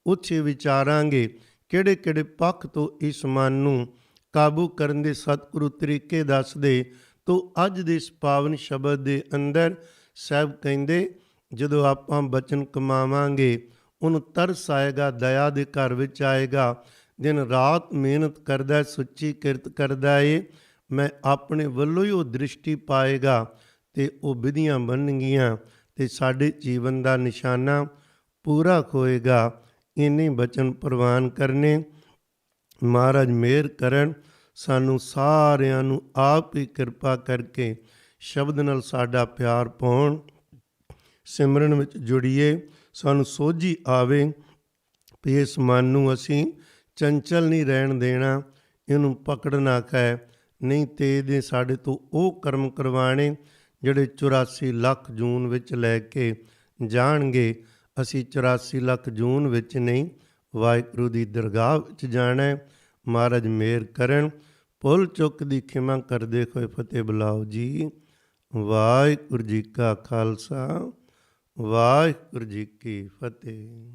ਉੱਥੇ ਵਿਚਾਰਾਂਗੇ ਕਿਹੜੇ ਕਿਹੜੇ ਪੱਖ ਤੋਂ ਇਸ ਮਨ ਨੂੰ ਕਾਬੂ ਕਰਨ ਦੇ ਸਤਿਗੁਰੂ ਤਰੀਕੇ ਦੱਸਦੇ। ਤੋ ਅੱਜ ਦੇ ਇਸ ਪਾਵਨ ਸ਼ਬਦ ਦੇ ਅੰਦਰ ਸਾਹਿਬ ਕਹਿੰਦੇ ਜਦੋਂ ਆਪਾਂ ਬਚਨ ਕਮਾਵਾਂਗੇ, ਉਹਨੂੰ ਤਰਸ ਆਏਗਾ, ਦਇਆ ਦੇ ਘਰ ਵਿੱਚ ਆਏਗਾ। ਦਿਨ ਰਾਤ ਮਿਹਨਤ ਕਰਦਾ, ਸੁੱਚੀ ਕਿਰਤ ਕਰਦਾ ਏ, ਮੈਂ ਆਪਣੇ ਵੱਲੋਂ ਹੀ ਉਹ ਦ੍ਰਿਸ਼ਟੀ ਪਾਏਗਾ ਤੇ ਉਹ ਵਿਧੀਆਂ ਬਣਨਗੀਆਂ ਤੇ ਸਾਡੇ ਜੀਵਨ ਦਾ ਨਿਸ਼ਾਨਾ ਪੂਰਾ ਹੋਏਗਾ। ਇੰਨੇ ਬਚਨ ਪ੍ਰਵਾਨ ਕਰਨੇ। ਮਹਾਰਾਜ ਮਿਹਰ ਕਰਨ, ਸਾਨੂੰ ਸਾਰਿਆਂ ਨੂੰ ਆਪ ਹੀ ਕਿਰਪਾ ਕਰਕੇ ਸ਼ਬਦ ਨਾਲ ਸਾਡਾ ਪਿਆਰ ਪਾਉਣ, ਸਿਮਰਨ ਵਿੱਚ ਜੁੜੀਏ, ਸਾਨੂੰ ਸੋਝੀ ਆਵੇ ਵੀ ਇਸ ਮਨ ਨੂੰ ਅਸੀਂ ਚੰਚਲ ਨਹੀਂ ਰਹਿਣ ਦੇਣਾ, ਇਹਨੂੰ ਪਕੜਨਾ ਹੈ। ਨਹੀਂ ਤੇ ਇਹਦੇ ਸਾਡੇ ਤੋਂ ਉਹ ਕਰਮ ਕਰਵਾਣੇ ਜਿਹੜੇ 84 ਲੱਖ ਜੂਨ ਵਿੱਚ ਲੈ ਕੇ ਜਾਣਗੇ। ਅਸੀਂ 84 ਲੱਖ ਜੂਨ ਵਿੱਚ ਨਹੀਂ, ਵਾਹਿਗੁਰੂ ਦੀ ਦਰਗਾਹ ਵਿੱਚ ਜਾਣਾ। ਮਹਾਰਾਜ ਮਿਹਰ ਕਰਨ। ਭੁੱਲ ਚੁੱਕ ਦੀ ਖਿਮਾ ਕਰਦੇ ਹੋਏ ਫਤਿਹ ਬੁਲਾਓ ਜੀ। ਵਾਹਿਗੁਰੂ ਜੀ ਕਾ ਖਾਲਸਾ, ਵਾਹਿਗੁਰੂ ਜੀ ਕੀ ਫਤਿਹ।